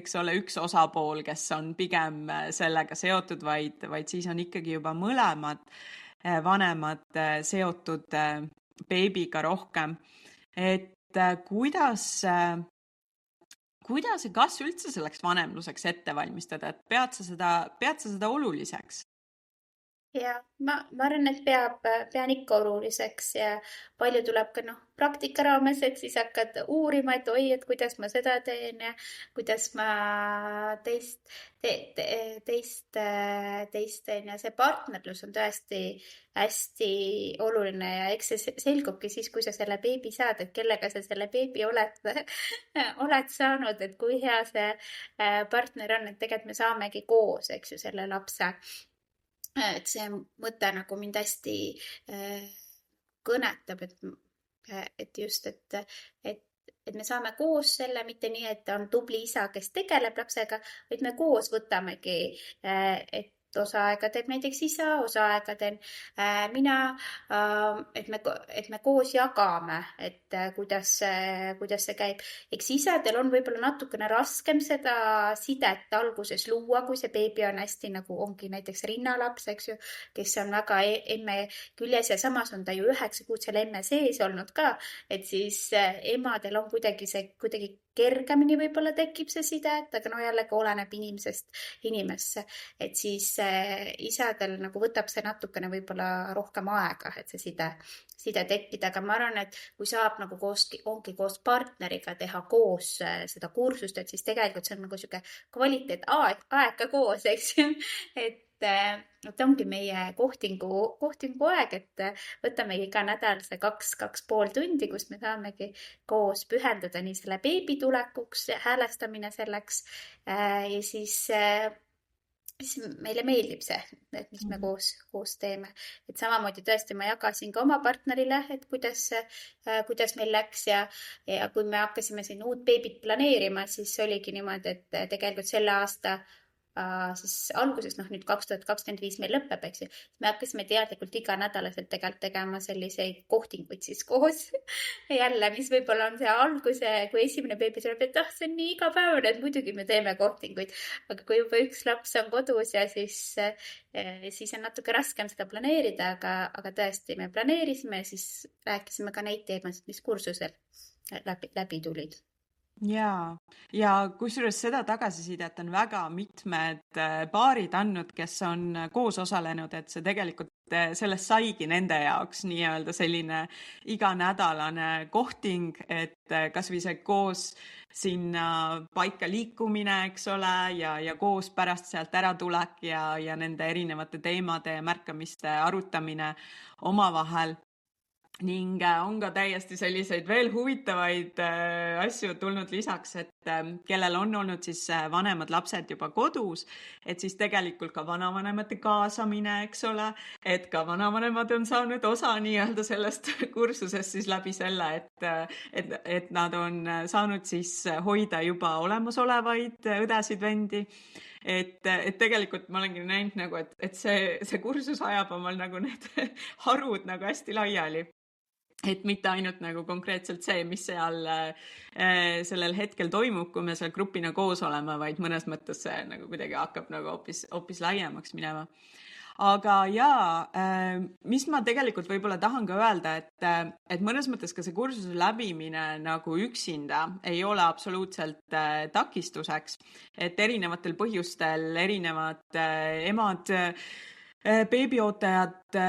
eks ole, üks osapool, kes on pigem sellega seotud, vaid siis on ikkagi juba mõlemad vanemad seotud beebiga rohkem. Et kuidas ja kas üldse selleks vanemluseks ette valmistada, et pead sa seda oluliseks? Ja ma arvan, et pean ikka oluliseks ja palju tuleb ka praktika raames, et siis hakkad uurima, et oi, et kuidas ma seda teen ja kuidas ma teist teen ja see partnerlus on tõesti hästi oluline ja eks see selgubki siis, kui sa selle beebi saad, et kellega sa selle beebi oled saanud, et kui hea see partner on, et tegelikult me saamegi koos, eks ju, selle lapse. Et see mõte nagu mind hästi kõnetab, et just, et me saame koos selle, mitte nii, et on tubli isa, kes tegeleb lapsega, vaid me koos võtamegi, et osa aega teeb näiteks isa, osa aega teen mina, et me koos jagame, et kuidas see käib. Eks isadel on võib-olla natukene raskem seda sidet alguses luua, kui see beebi on hästi nagu ongi näiteks rinnalaps, eks ju, kes on väga emme küljes ja samas on ta ju 9 kuud seal emme sees olnud ka, et siis emadel on kuidagi kergemini võib-olla tekib see side, aga jällegi oleneb inimesest inimesse, et siis isadel nagu võtab see natukene võib-olla rohkem aega, et see side tekkida, aga ma arvan, et kui saab nagu ongi koos partneriga teha koos seda kursust, et siis tegelikult see on nagu sihuke kvaliteet aeg ka koos, eks ju, et ongi meie kohtingu aeg, et võtamegi iga nädal see 2,5 tundi, kus me saamegi koos pühendada nii selle beebi tulekuks, häälestamine selleks ja siis meile meeldib see, et mis me koos teeme. Et samamoodi tõesti ma jagasin ka oma partnerile, et kuidas meil läks ja kui me hakkasime siin uut beebit planeerima, siis oligi niimoodi, et tegelikult selle aasta siis alguses, nüüd 2025 meil lõpeb, eks ju, me hakkasime teadlikult iganädalaselt tegelikult tegema selliseid kohtinguid siis koos jälle, mis võib-olla on see alguse, kui esimene beebi tuleb, et see on nii igapäevane, et muidugi me teeme kohtinguid, aga kui juba üks laps on kodus ja siis on natuke raskem seda planeerida, aga tõesti me planeerisime ja siis rääkisime ka neid teemasid, mis kursusel läbi tulid. Ja kusjuures seda tagasisidet on väga mitmed paarid andnud, kes on koos osalenud, et see tegelikult sellest saigi nende jaoks nii-öelda selline iganädalane kohting, et kas või see koos sinna paika liikumine, eks ole, ja koos pärast sealt äratulek ja nende erinevate teemade ja märkamiste arutamine omavahel. Ning on ka täiesti selliseid veel huvitavaid asju tulnud lisaks, et kellel on olnud siis vanemad lapsed juba kodus, et siis tegelikult ka vanavanemate kaasamine, eks ole, et ka vanavanemad on saanud osa nii-öelda sellest kursusest siis läbi selle, et nad on saanud siis hoida juba olemasolevaid õdesid-vendi. Et tegelikult ma olengi näinud nagu, et see kursus ajab omal nagu need harud nagu hästi laiali. Et mitte ainult nagu konkreetselt see, mis seal sellel hetkel toimub, kui me seal grupina koos oleme, vaid mõnes mõttes see nagu kuidagi hakkab nagu hoopis laiemaks minema. Aga mis ma tegelikult võib-olla tahan ka öelda, et mõnes mõttes ka see kursuse läbimine nagu üksinda ei ole absoluutselt takistuseks, et erinevatel põhjustel erinevad emad, beebiootajad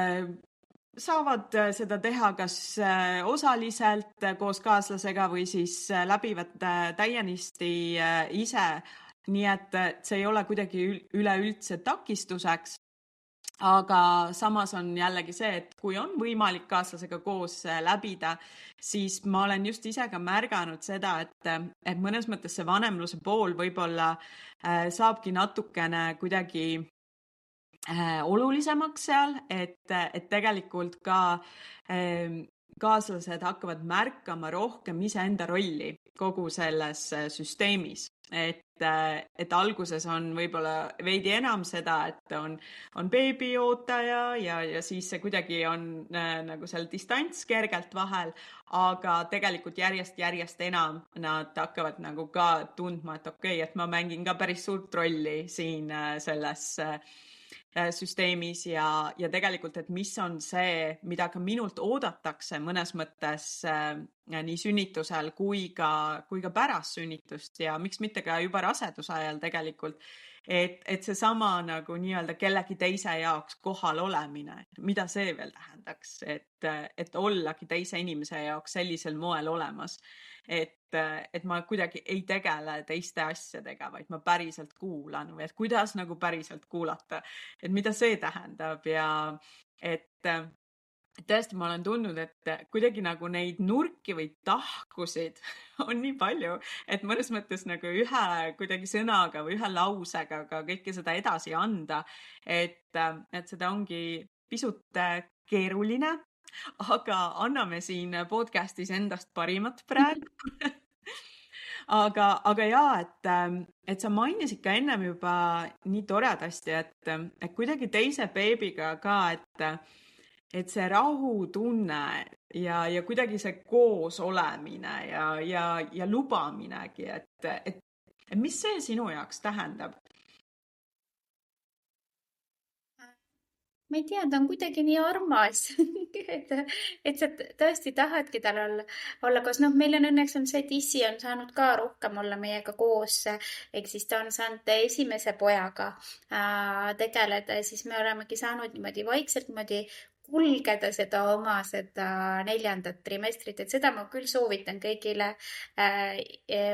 saavad seda teha kas osaliselt koos kaaslasega või siis läbivad täienisti ise. Nii et see ei ole kuidagi üleüldse takistuseks. Aga samas on jällegi see, et kui on võimalik kaaslasega koos läbida, siis ma olen just ise ka märganud seda, et mõnes mõttes see vanemluse pool võib-olla saabki natukene kuidagi olulisemaks seal, et tegelikult ka kaaslased hakkavad märkama rohkem iseenda rolli kogu selles süsteemis. Et alguses on võib-olla veidi enam seda, et on beebiootaja ja siis see kuidagi on nagu seal distants kergelt vahel, aga tegelikult järjest enam nad hakkavad nagu ka tundma, et okei, et ma mängin ka päris suurt rolli siin selles süsteemis ja tegelikult, et mis on see, mida ka minult oodatakse mõnes mõttes nii sünnitusel kui ka pärast sünnitust ja miks mitte ka juba raseduse ajal tegelikult, et seesama nagu nii-öelda kellegi teise jaoks kohal olemine, mida see veel tähendaks, et ollagi teise inimese jaoks sellisel moel olemas. Et ma kuidagi ei tegele teiste asjadega, vaid ma päriselt kuulan või et kuidas nagu päriselt kuulata, et mida see tähendab ja et tõesti ma olen tundnud, et kuidagi nagu neid nurki või tahkusid on nii palju, et mõnes mõttes nagu ühe kuidagi sõnaga või ühe lausega ka kõike seda edasi anda, et seda ongi pisut keeruline. Aga anname siin podcastis endast parimat praegu. aga et sa mainisid ka ennem juba nii toredasti, et kuidagi teise beebiga ka, et see rahutunne ja kuidagi see koos olemine ja lubaminegi, et mis see sinu jaoks tähendab? Ma ei tea, ta on kuidagi nii armas, et sa tõesti tahadki tal olla koos. Meil on õnneks see, et issi on saanud ka rohkem olla meiega koos, ehk siis ta on saanud esimese pojaga tegeleda ja siis me olemegi saanud niimoodi vaikselt kulgeda seda oma 4. trimestrit, et seda ma küll soovitan kõigile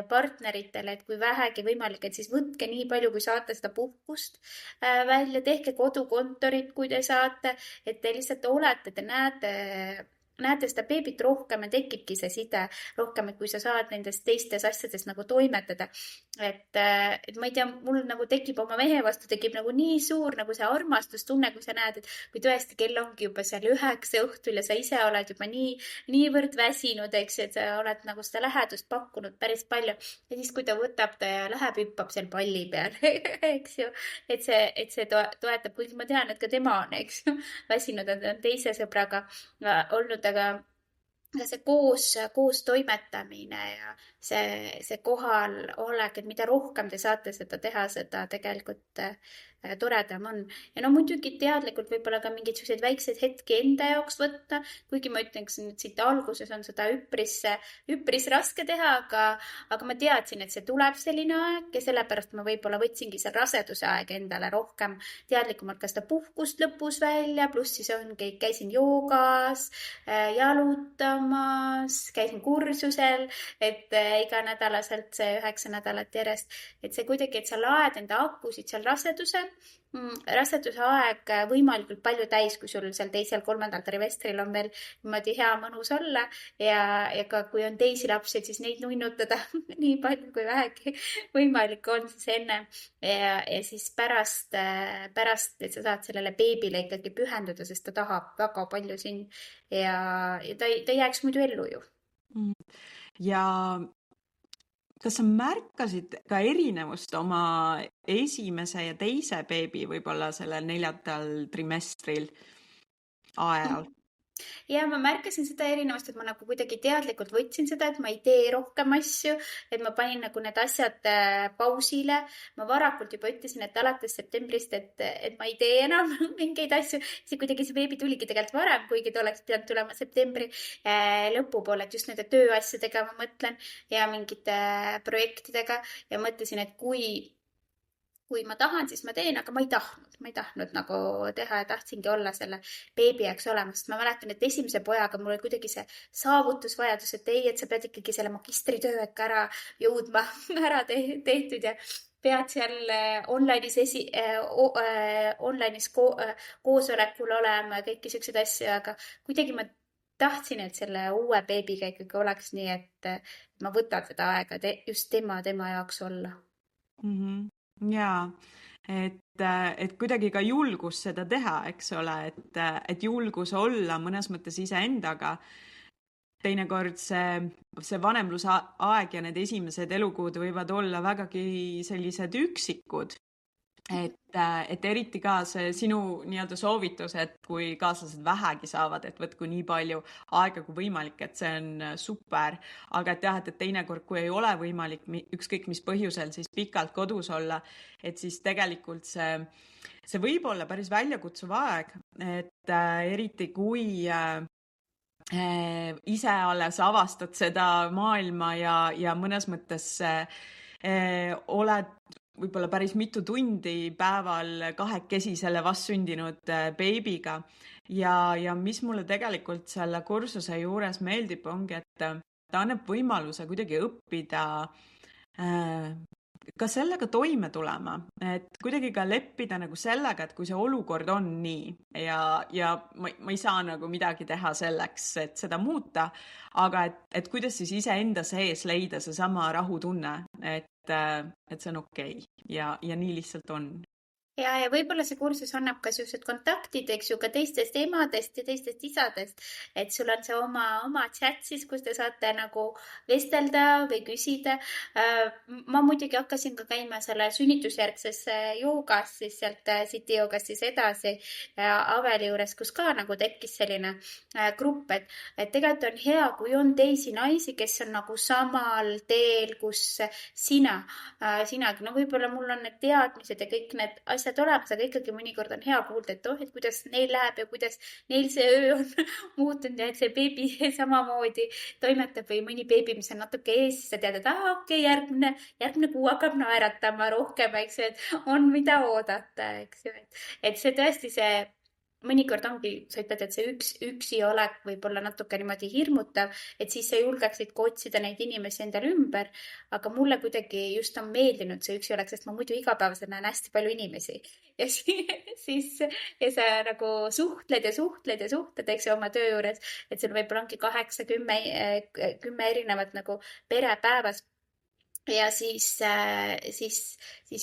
partneritele, et kui vähegi võimalik, et siis võtke nii palju, kui saate seda puhkust välja, tehke kodukontorit, kui te saate, et te lihtsalt olete, te näete näete seda beebit rohkem ja tekibki see side rohkem, et kui sa saad nendest teistes asjades nagu toimetada. Et ma ei tea, mul nagu tekib oma mehe vastu tekib nagu nii suur nagu see armastustunne, kui sa näed, et kui tõesti kell ongi juba seal 9 õhtul ja sa ise oled juba niivõrd väsinud, eks, et sa oled nagu seda lähedust pakkunud päris palju. Ja siis, kui ta võtab ta ja läheb, hüppab seal palli peal, eks ju, et see toetab, kuigi ma tean, et ka tema on, eks ju, väsinud, on teise sõbraga olnud, aga see koos toimetamine ja see kohalolek, et mida rohkem te saate seda teha, seda tegelikult toredam on. Ja no muidugi teadlikult võib-olla ka mingeid selliseid väikseid hetki enda jaoks võtta, kuigi ma ütleksin, et siit alguses on seda üpris raske teha, aga ma teadsin, et see tuleb selline aeg ja sellepärast ma võib-olla võtsingi seal raseduse aeg endale rohkem teadlikumalt ka seda puhkust lõpus välja, pluss siis ongi, käisin joogas, jalutamas, käisin kursusel, et iganädalaselt see 9 nädalat järjest, et see kuidagi, et sa laed enda akusid seal raseduse aeg võimalikult palju täis, kui sul seal 2.-3. trimestril on veel niimoodi hea mõnus olla ja ka kui on teisi lapsi, siis neid nunnutada nii palju, kui vähegi võimalik on siis enne ja siis pärast, et sa saad sellele beebile ikkagi pühenduda, sest ta tahab väga palju sind ja ta ei jääks muidu ellu ju. Ja kas sa märkasid ka erinevust oma esimese ja teise beebi võib-olla sellel 4. trimestril ajal? Ja ma märkasin seda erinevust, et ma nagu kuidagi teadlikult võtsin seda, et ma ei tee rohkem asju, et ma panin nagu need asjad pausile. Ma varakult juba ütlesin, et alates septembrist, et ma ei tee enam mingeid asju. See kuidagi see beebi tuligi tegelikult varem, kuigi ta oleks pidanud tulema septembri lõpupoole, et just nende tööasjadega ma mõtlen ja mingite projektidega ja mõtlesin, et kui ma tahan, siis ma teen, aga ma ei tahtnud nagu teha ja tahtsingi olla selle beebi jaoks olemas. Ma mäletan, et esimese pojaga mul oli kuidagi see saavutusvajadus, et ei, et sa pead ikkagi selle magistritöö äkki ära jõudma, ära tehtud ja pead seal online'is koosolekul olema ja kõiki selliseid asju, aga kuidagi ma tahtsin, et selle uue beebiga ikkagi oleks nii, et ma võtan seda aega just tema jaoks olla. Jaa, et kuidagi ka julgus seda teha, eks ole, et julgus olla mõnes mõttes iseendaga. Teinekord see vanemluse aeg ja need esimesed elukuud võivad olla vägagi sellised üksikud. Et eriti ka see sinu nii-öelda soovitus, et kui kaaslased vähegi saavad, et võtku nii palju aega kui võimalik, et see on super. Aga et jah, et teinekord, kui ei ole võimalik ükskõik mis põhjusel siis pikalt kodus olla, et siis tegelikult see võib olla päris väljakutsuv aeg, et eriti kui ise alles avastad seda maailma ja mõnes mõttes oled võib-olla päris mitu tundi päeval kahekesi selle vastsündinud beebiga ja mis mulle tegelikult selle kursuse juures meeldib, ongi, et ta annab võimaluse kuidagi õppida ka sellega toime tulema, et kuidagi ka leppida nagu sellega, et kui see olukord on nii ja ma ei saa nagu midagi teha selleks, et seda muuta, aga et kuidas siis iseenda sees leida seesama rahutunne, et see on okei ja nii lihtsalt on. Ja võib-olla see kursus annab ka sellised kontaktid, eks ju, ka teistest emadest ja teistest isadest, et sul on see oma chat siis, kus te saate nagu vestelda või küsida. Ma muidugi hakkasin ka käima selle sünnitusjärgses joogas, siis sealt City joogast siis edasi Aveli juures, kus ka nagu tekkis selline grupp, et tegelikult on hea, kui on teisi naisi, kes on nagu samal teel, kus sinagi, no võib-olla mul on need teadmised ja kõik need asjad olemas, aga ikkagi mõnikord on hea kuulda, et kuidas neil läheb ja kuidas neil see öö on muutunud ja et see beebi samamoodi toimetab või mõni beebi, mis on natuke ees, siis sa tead, et okei, järgmine kuu hakkab naeratama rohkem, eks ju, et on mida oodata, eks ju, et see tõesti see mõnikord ongi, sa ütled, et see üksi olek võib olla natuke niimoodi hirmutav, et siis sa julgeksid ka otsida neid inimesi endale ümber. Aga mulle kuidagi just on meeldinud see üksi olek, sest ma muidu igapäevaselt näen hästi palju inimesi ja siis ja sa nagu suhtled ja suhtled ja suhtled, eks ju, oma töö juures, et sul võib-olla ongi 8-10 erinevat nagu pere päevas. Ja siis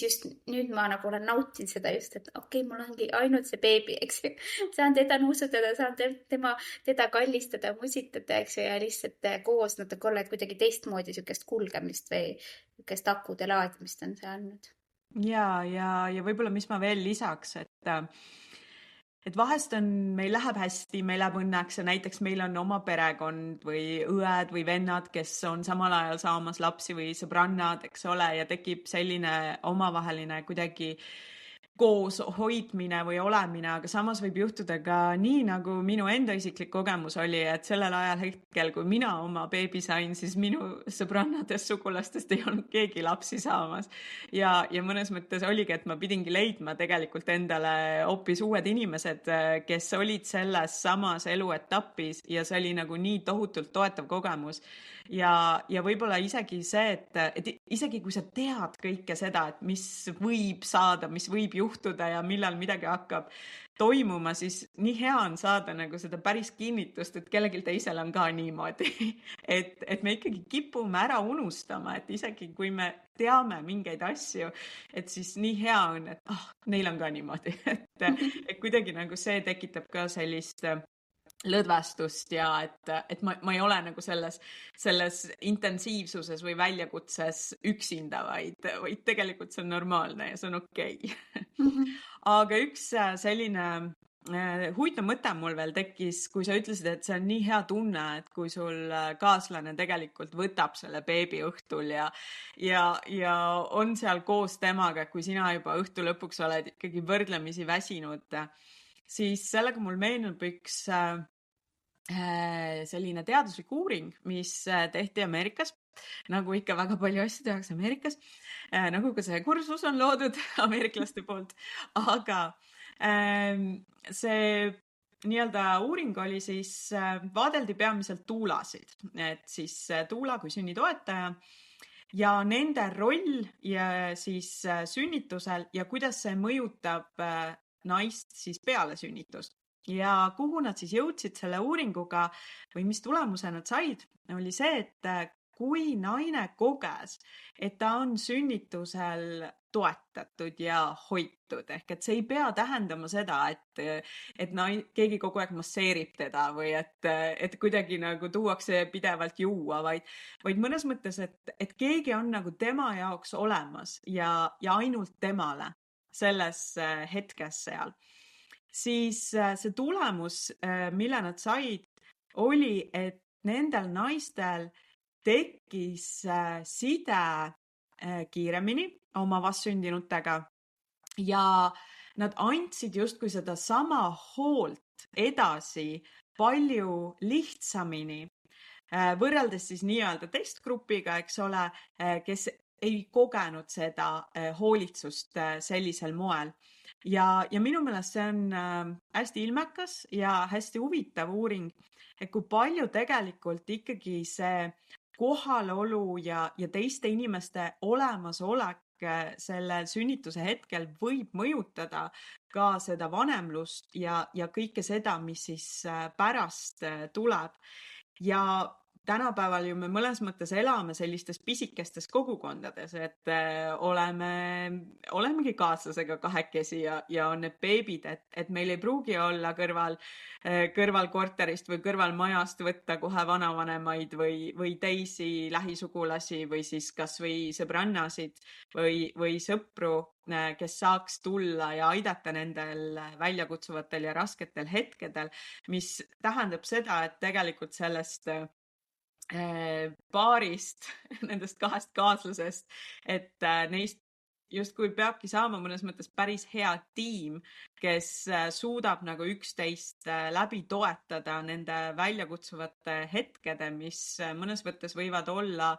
just nüüd ma nagu olen nautinud seda just, et okei, mul ongi ainult see beebi, eks ju. Saan teda nuusutada, saan teda kallistada, musitada, eks ju, ja lihtsalt koos natuke olla, et kuidagi teistmoodi sükest kulgemist või sükest akude laadimist on see andnud. Ja võib-olla, mis ma veel lisaks, et vahest meil läheb hästi, meil läheb õnneks ja näiteks meil on oma perekond või õed või vennad, kes on samal ajal saamas lapsi või sõbrannad, eks ole, ja tekib selline omavaheline kuidagi koos hoidmine või olemine, aga samas võib juhtuda ka nii, nagu minu enda isiklik kogemus oli, et sellel ajal hetkel, kui mina oma beebi sain, siis minu sõbrannadest, sugulastest ei olnud keegi lapsi saamas. Ja mõnes mõttes oligi, et ma pidingi leidma tegelikult endale hoopis uued inimesed, kes olid selles samas eluetapis ja see oli nagu nii tohutult toetav kogemus. Ja võib-olla isegi see, et isegi kui sa tead kõike seda, et mis võib saada, mis võib juhtuda ja millal midagi hakkab toimuma, siis nii hea on saada nagu seda päris kinnitust, et kellelgi teisel on ka niimoodi. Et me ikkagi kipume ära unustama, et isegi kui me teame mingeid asju, et siis nii hea on, et neil on ka niimoodi. Et kuidagi nagu see tekitab ka sellist lõdvestust ja et ma ei ole nagu selles intensiivsuses või väljakutses üksinda, vaid tegelikult see on normaalne ja see on okei. Aga üks selline huvitav mõte mul veel tekkis, kui sa ütlesid, et see on nii hea tunne, et kui sul kaaslane tegelikult võtab selle beebi õhtul ja on seal koos temaga, kui sina juba õhtu lõpuks oled ikkagi võrdlemisi väsinud, siis sellega mul meenub üks selline teaduslik uuring, mis tehti Ameerikas, nagu ikka väga palju asju tehakse Ameerikas, nagu ka see kursus on loodud ameeriklaste poolt, aga see nii-öelda uuring oli siis, vaadeldi peamiselt tuulasid, et siis tuula kui sünnitoetaja ja nende roll ja siis sünnitusel ja kuidas see mõjutab naist siis peale sünnitust. Ja kuhu nad siis jõudsid selle uuringuga või mis tulemuse nad said, oli see, et kui naine koges, et ta on sünnitusel toetatud ja hoitud, ehk et see ei pea tähendama seda, et keegi kogu aeg masseerib teda või et kuidagi nagu tuuakse pidevalt juua, vaid mõnes mõttes, et keegi on nagu tema jaoks olemas ja ainult temale selles hetkes seal. Siis see tulemus, mille nad said, oli, et nendel naistel tekkis side kiiremini oma vastsündinutega ja nad andsid justkui seda sama hoolt edasi palju lihtsamini, võrreldes siis nii-öelda testgrupiga, eks ole, kes ei kogenud seda hoolitsust sellisel moel. Ja minu meelest see on hästi ilmekas ja hästi huvitav uuring, et kui palju tegelikult ikkagi see kohalolu ja teiste inimeste olemasolek selle sünnituse hetkel võib mõjutada ka seda vanemlust ja kõike seda, mis siis pärast tuleb. Ja tänapäeval ju me mõnes mõttes elame sellistes pisikestes kogukondades, et olemegi kaaslasega kahekesi ja on need beebid, et meil ei pruugi olla kõrval korterist või kõrval majast võtta kohe vanavanemaid või teisi lähisugulasi või siis kas või sõbrannasid või sõpru, kes saaks tulla ja aidata nendel väljakutsuvatel ja rasketel hetkedel, mis tähendab seda, et tegelikult sellest paarist, nendest kahest kaaslasest, et neist justkui peabki saama mõnes mõttes päris hea tiim, kes suudab nagu üksteist läbi toetada nende väljakutsuvate hetkede, mis mõnes mõttes võivad olla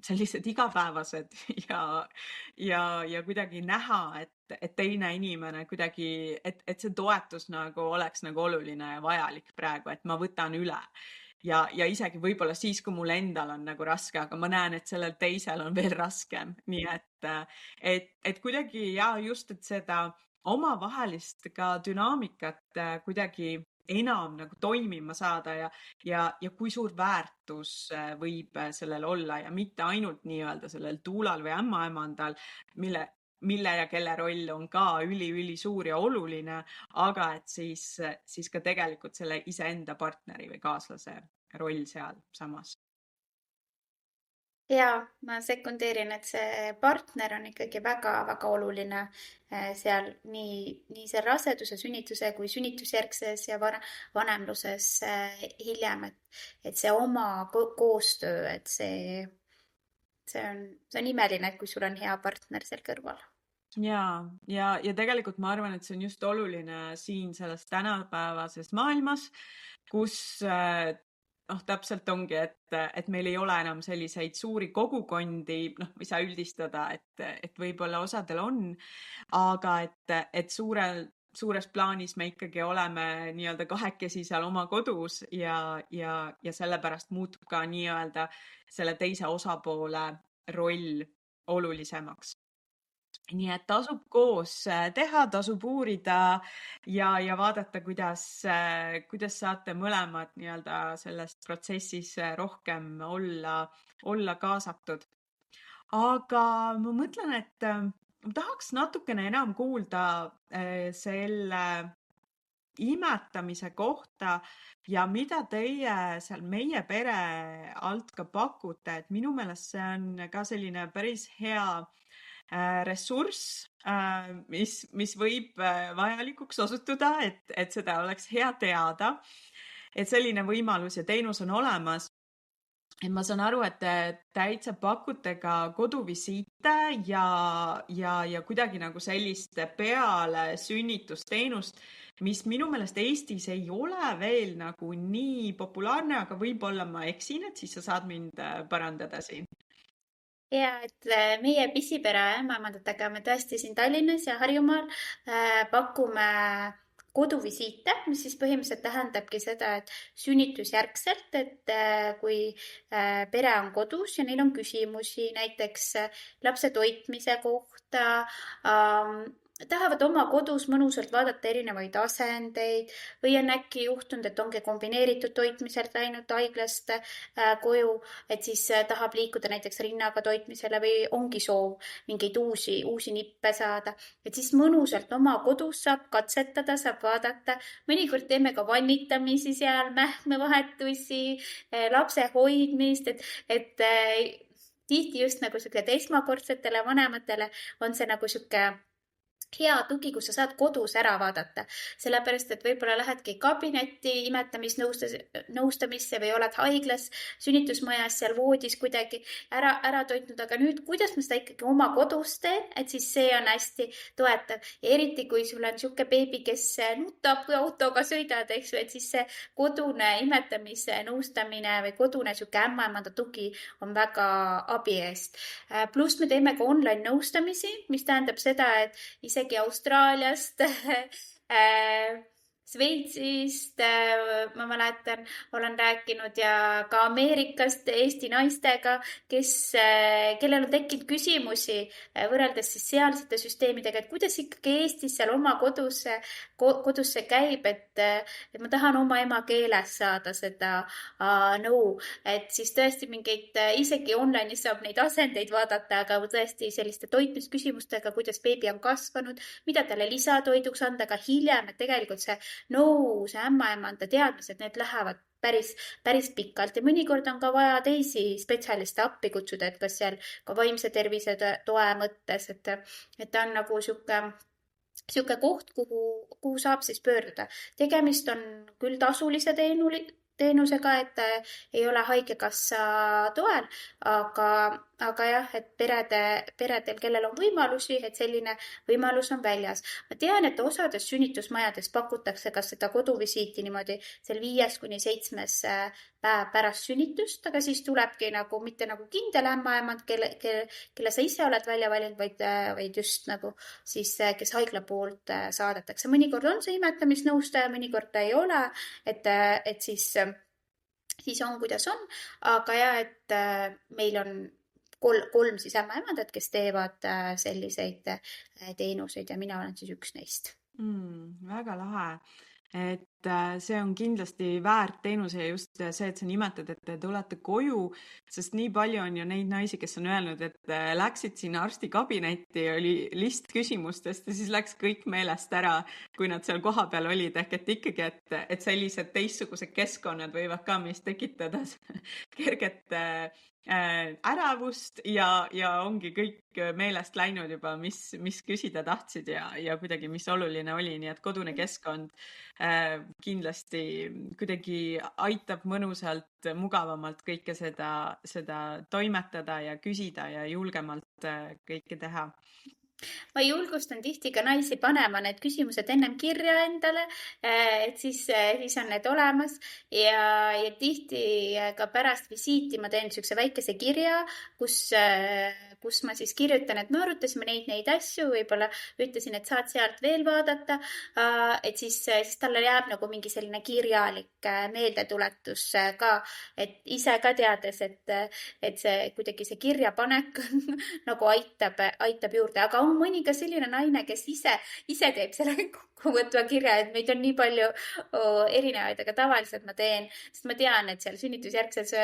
sellised igapäevased ja kuidagi näha, et teine inimene kuidagi, et see toetus nagu oleks nagu oluline ja vajalik praegu, et ma võtan üle. Ja isegi võib-olla siis, kui mul endal on nagu raske, aga ma näen, et sellel teisel on veel raskem. Nii et kuidagi just, et seda omavahelist ka dünaamikat kuidagi enam nagu toimima saada ja kui suur väärtus võib sellel olla ja mitte ainult nii-öelda sellel tuulal või ämmaemandal, mille ja kelle roll on ka üli suur ja oluline, aga et siis ka tegelikult selle iseenda partneri või kaaslase roll seal samas. Ja ma sekundeerin, et see partner on ikkagi väga-väga oluline seal nii seal raseduse, sünnituse kui sünnitusjärgses ja vanemluses hiljem, et see oma koostöö, et see on imeline, kui sul on hea partner seal kõrval. Ja tegelikult ma arvan, et see on just oluline siin selles tänapäevases maailmas, kus täpselt ongi, et meil ei ole enam selliseid suuri kogukondi, ei saa üldistada, et võib-olla osadel on, aga et suures plaanis me ikkagi oleme nii-öelda kahekesi seal oma kodus ja sellepärast muutub ka nii-öelda selle teise osapoole roll olulisemaks. Nii et tasub koos teha, tasub uurida ja vaadata, kuidas saate mõlemad nii-öelda selles protsessis rohkem olla kaasatud. Aga ma mõtlen, et ma tahaks natukene enam kuulda selle imetamise kohta ja mida teie seal meie pere alt ka pakute, et minu meelest see on ka selline päris hea ressurss, mis võib vajalikuks osutuda, et seda oleks hea teada, et selline võimalus ja teenus on olemas. Et ma saan aru, et te täitsa pakute ka koduvisiite ja kuidagi nagu sellist peale sünnitusteenust, mis minu meelest Eestis ei ole veel nagu nii populaarne, aga võib-olla ma eksin, et siis sa saad mind parandada siin. Ja, et meie pisipere ämmaemandatega me tõesti siin Tallinnas ja Harjumaal pakume koduvisiite, mis siis põhimõtteliselt tähendabki seda, et sünnitusjärgselt, et kui pere on kodus ja neil on küsimusi näiteks lapse toitmise kohta, tahavad oma kodus mõnusalt vaadata erinevaid asendeid või on äkki juhtunud, et ongi kombineeritud toitmiselt läinud haiglast koju, et siis tahab liikuda näiteks rinnaga toitmisele või ongi soov mingeid uusi nippe saada. Et siis mõnusalt oma kodus saab katsetada, saab vaadata. Mõnikord teeme ka vannitamisi seal, mähkmevahetusi, lapse hoidmist, et tihti just nagu esmakordsetele vanematele on see nagu sihuke hea tugi, kus sa saad kodus ära vaadata, sellepärast, et võib-olla lähedki kabinetti imetamisnõustamisse või oled haiglas, sünnitusmajas, seal voodis kuidagi ära toitnud, aga nüüd, kuidas ma seda ikkagi oma kodus teen, et siis see on hästi toetav ja eriti, kui sul on sihuke beebi, kes nutab, kui autoga sõidad, eks ju, et siis see kodune imetamise nõustamine või kodune sihuke ämmaemanda tugi on väga abi eest. Pluss me teeme ka online nõustamisi, mis tähendab seda, et isegi Austraaliast, Šveitsist, ma mäletan, olen rääkinud ja ka Ameerikast Eesti naistega, kellel on tekkinud küsimusi võrreldes siis sealsete süsteemidega, et kuidas ikkagi Eestis seal oma kodus see käib, et ma tahan oma emakeeles saada seda nõu, et siis tõesti mingeid, isegi online'is saab neid asendeid vaadata, aga tõesti selliste toitmisküsimustega, kuidas beebi on kasvanud, mida talle lisatoiduks anda, aga hiljem, et tegelikult see see ämmaemanda teadmised, need lähevad päris pikalt ja mõnikord on ka vaja teisi spetsialiste appi kutsuda, et kas seal ka vaimse tervise toe mõttes, et ta on nagu sihuke koht, kuhu saab siis pöörduda. Tegemist on küll tasulise teenusega, et ei ole haigekassa toel, aga aga jah, et peredel, kellel on võimalusi, et selline võimalus on väljas. Ma tean, et osades sünnitusmajades pakutakse ka seda koduvisiiti niimoodi seal 5-7 päev pärast sünnitust, aga siis tulebki nagu mitte nagu kindel ämmaemand, kelle sa ise oled välja valinud, vaid just nagu siis, kes haigla poolt saadetakse. Mõnikord on see imetamisnõustaja, mõnikord ta ei ole, et siis on, kuidas on, aga jah, et meil on kolm siis ämmaemandat, kes teevad selliseid teenuseid ja mina olen siis üks neist. Väga lahe. Et see on kindlasti väärt teenuse ja just see, et sa nimetad, et te tulete koju, sest nii palju on ju neid naisi, kes on öelnud, et läksid sinna arstikabinetti, oli list küsimustest ja siis läks kõik meelest ära, kui nad seal kohapeal olid, ehk et ikkagi, et sellised teistsugused keskkonnad võivad ka meist tekitada kerget ärevust ja ongi kõik meelest läinud juba, mis küsida tahtsid ja kuidagi, mis oluline oli, nii et kodune keskkond kindlasti kuidagi aitab mõnusalt, mugavamalt kõike seda toimetada ja küsida ja julgemalt kõike teha. Ma julgustan tihti ka naisi panema need küsimused ennem kirja endale, et siis on need olemas ja tihti ka pärast visiiti ma teen niisuguse väikese kirja, kus ma siis kirjutan, et me arutasime neid asju, võib-olla ütlesin, et saad sealt veel vaadata, et siis talle jääb nagu mingi selline kirjalik meeldetuletus ka, et ise ka teades, et see kuidagi see kirjapanek nagu aitab juurde, aga on mõni ka selline naine, kes ise teeb selle kokkuvõtva kirja, et meid on nii palju erinevaid, aga tavaliselt ma teen, sest ma tean, et seal sünnitusjärgses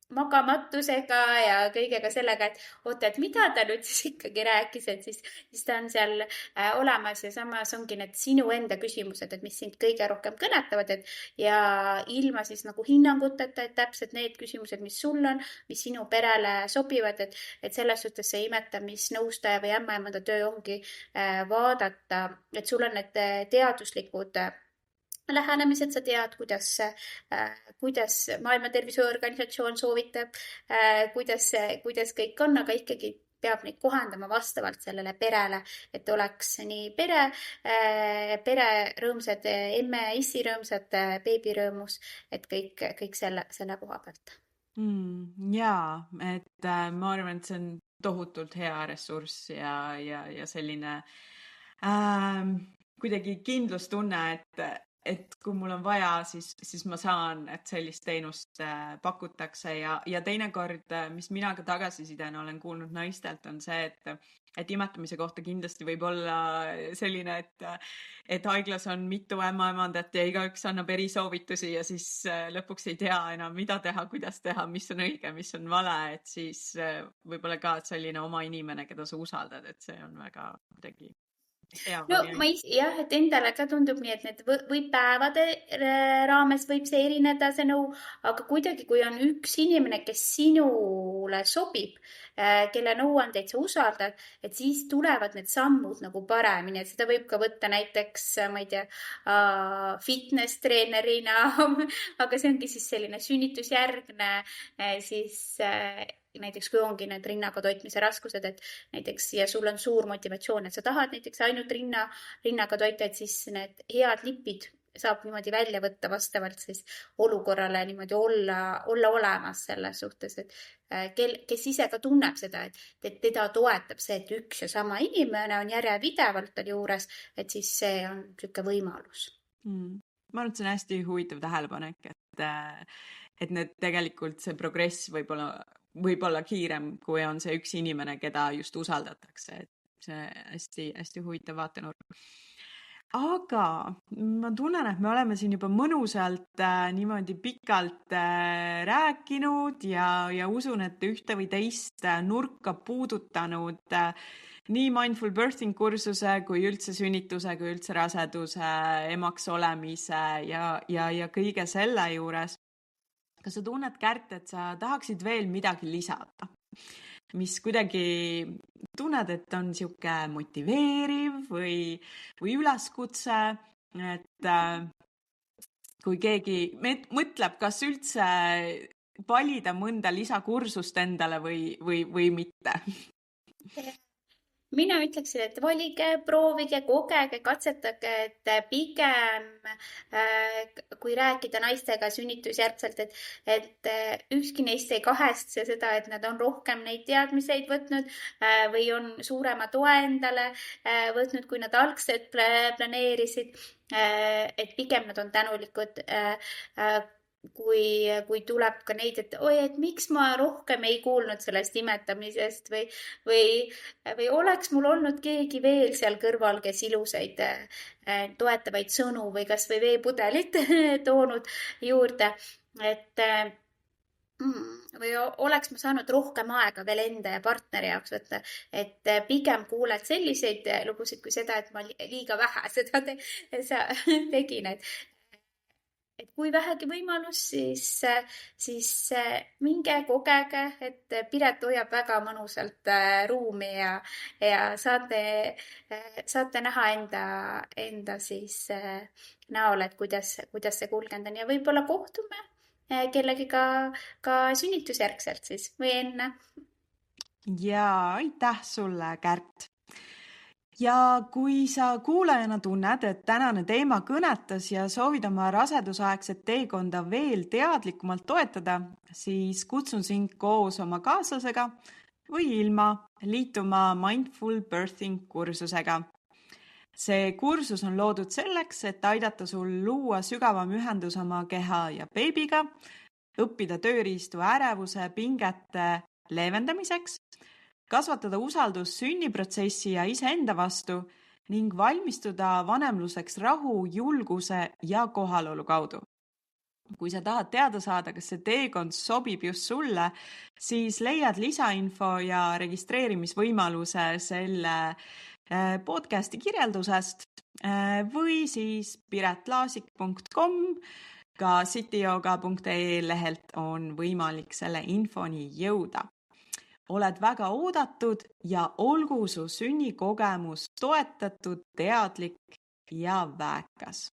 magamatusega ja kõigega sellega, et oota, et mida ta nüüd siis ikkagi rääkis, et siis ta on seal olemas ja samas ongi need sinu enda küsimused, et mis sind kõige rohkem kõnetavad, ja ilma siis nagu hinnanguteta, et täpselt need küsimused, mis sul on, mis sinu perele sobivad, et selles suhtes see imetamisnõustaja või ämmaemanda töö ongi vaadata, et sul on need teaduslikud lähenemised, sa tead, kuidas Maailma Terviseorganisatsioon soovitab, kuidas kõik on, aga ikkagi peab neid kohandama vastavalt sellele perele, et oleks nii pere rõõmsad, emme, issi rõõmsad, beebi rõõmus, et kõik selle koha pealt. Jaa, et ma arvan, et see on tohutult hea ressurss ja selline kuidagi kindlustunne, et kui mul on vaja, siis ma saan, et sellist teenust pakutakse ja teinekord, mis mina ka tagasisidena olen kuulnud naistelt, on see, et imetamise kohta kindlasti võib olla selline, et haiglas on mitu ämmaemandat ja igaüks annab erisoovitusi ja siis lõpuks ei tea enam, mida teha, kuidas teha, mis on õige, mis on vale, et siis võib-olla ka selline oma inimene, keda sa usaldad, et see on väga kuidagi No jah, et endale ka tundub nii, et need võib päevade raames võib see erineda, see nõu, aga kuidagi, kui on üks inimene, kes sinule sobib, kelle nõuandeid sa usaldad, et siis tulevad need sammud nagu paremini, et seda võib ka võtta näiteks, ma ei tea, fitness treenerina, aga see ongi siis selline sünnitusjärgne, siis näiteks kui ongi need rinnaga toitmise raskused, et näiteks ja sul on suur motivatsioon, et sa tahad näiteks ainult rinnaga toita, et siis need head lipid saab niimoodi välja võtta vastavalt siis olukorrale niimoodi olla olemas selles suhtes, et kes ise ka tunneb seda, et teda toetab see, et üks ja sama inimene on järjepidevalt tal juures, et siis see on niisugune võimalus. Ma arvan, et see on hästi huvitav tähelepanek, et need tegelikult see progress võib olla kiirem, kui on see üks inimene, keda just usaldatakse, et see hästi huvitav vaatenurk. Aga ma tunnen, et me oleme siin juba mõnusalt niimoodi pikalt rääkinud ja usun, et ühte või teist nurka puudutanud nii Mindful Birthing kursuse kui üldse sünnituse, kui üldse raseduse, emaks olemise ja kõige selle juures. Kas sa tunned, Kärt, et sa tahaksid veel midagi lisada, mis kuidagi tunned, et on sihuke motiveeriv või üleskutse, et kui keegi mõtleb, kas üldse valida mõnda lisakursust endale või mitte? Mina ütleksin, et valige, proovige, kogege, katsetage, et pigem kui rääkida naistega sünnitusjärgselt, et ükski neist ei kahetse seda, et nad on rohkem neid teadmiseid võtnud või on suurema toe endale võtnud, kui nad algselt planeerisid. Et pigem nad on tänulikud kui tuleb ka neid, et oi, et miks ma rohkem ei kuulnud sellest imetamisest või oleks mul olnud keegi veel seal kõrval, kes ilusaid toetavaid sõnu või kas või veepudelit toonud juurde, et või oleks ma saanud rohkem aega veel enda ja partneri jaoks võtta, et pigem kuuled selliseid lugusid kui seda, et ma liiga vähe seda tegin, et kui vähegi võimalus, siis minge kogege, et Piret hoiab väga mõnusalt ruumi ja saate näha enda siis näol, et kuidas see kulgenud on ja võib-olla kohtume kellegiga ka sünnitusjärgselt siis või enne. Ja aitäh sulle, Kärt! Ja kui sa kuulajana tunned, et tänane teema kõnetas ja soovid oma rasedusaegset teekonda veel teadlikumalt toetada, siis kutsun sind koos oma kaaslasega või ilma liituma Mindful Birthing kursusega. See kursus on loodud selleks, et aidata sul luua sügavam ühendus oma keha ja beebiga, õppida tööriistu ärevuse, pingete leevendamiseks, kasvatada usaldus sünniprotsessi ja iseenda vastu ning valmistuda vanemluseks rahu, julguse ja kohalolu kaudu. Kui sa tahad teada saada, kas see teekond sobib just sulle, siis leiad lisainfo ja registreerimisvõimaluse selle podcasti kirjeldusest või siis piretlaasik.com, ka cityyoga.ee lehelt on võimalik selle infoni jõuda. Oled väga oodatud ja olgu su sünnikogemus toetatud, teadlik ja väekas.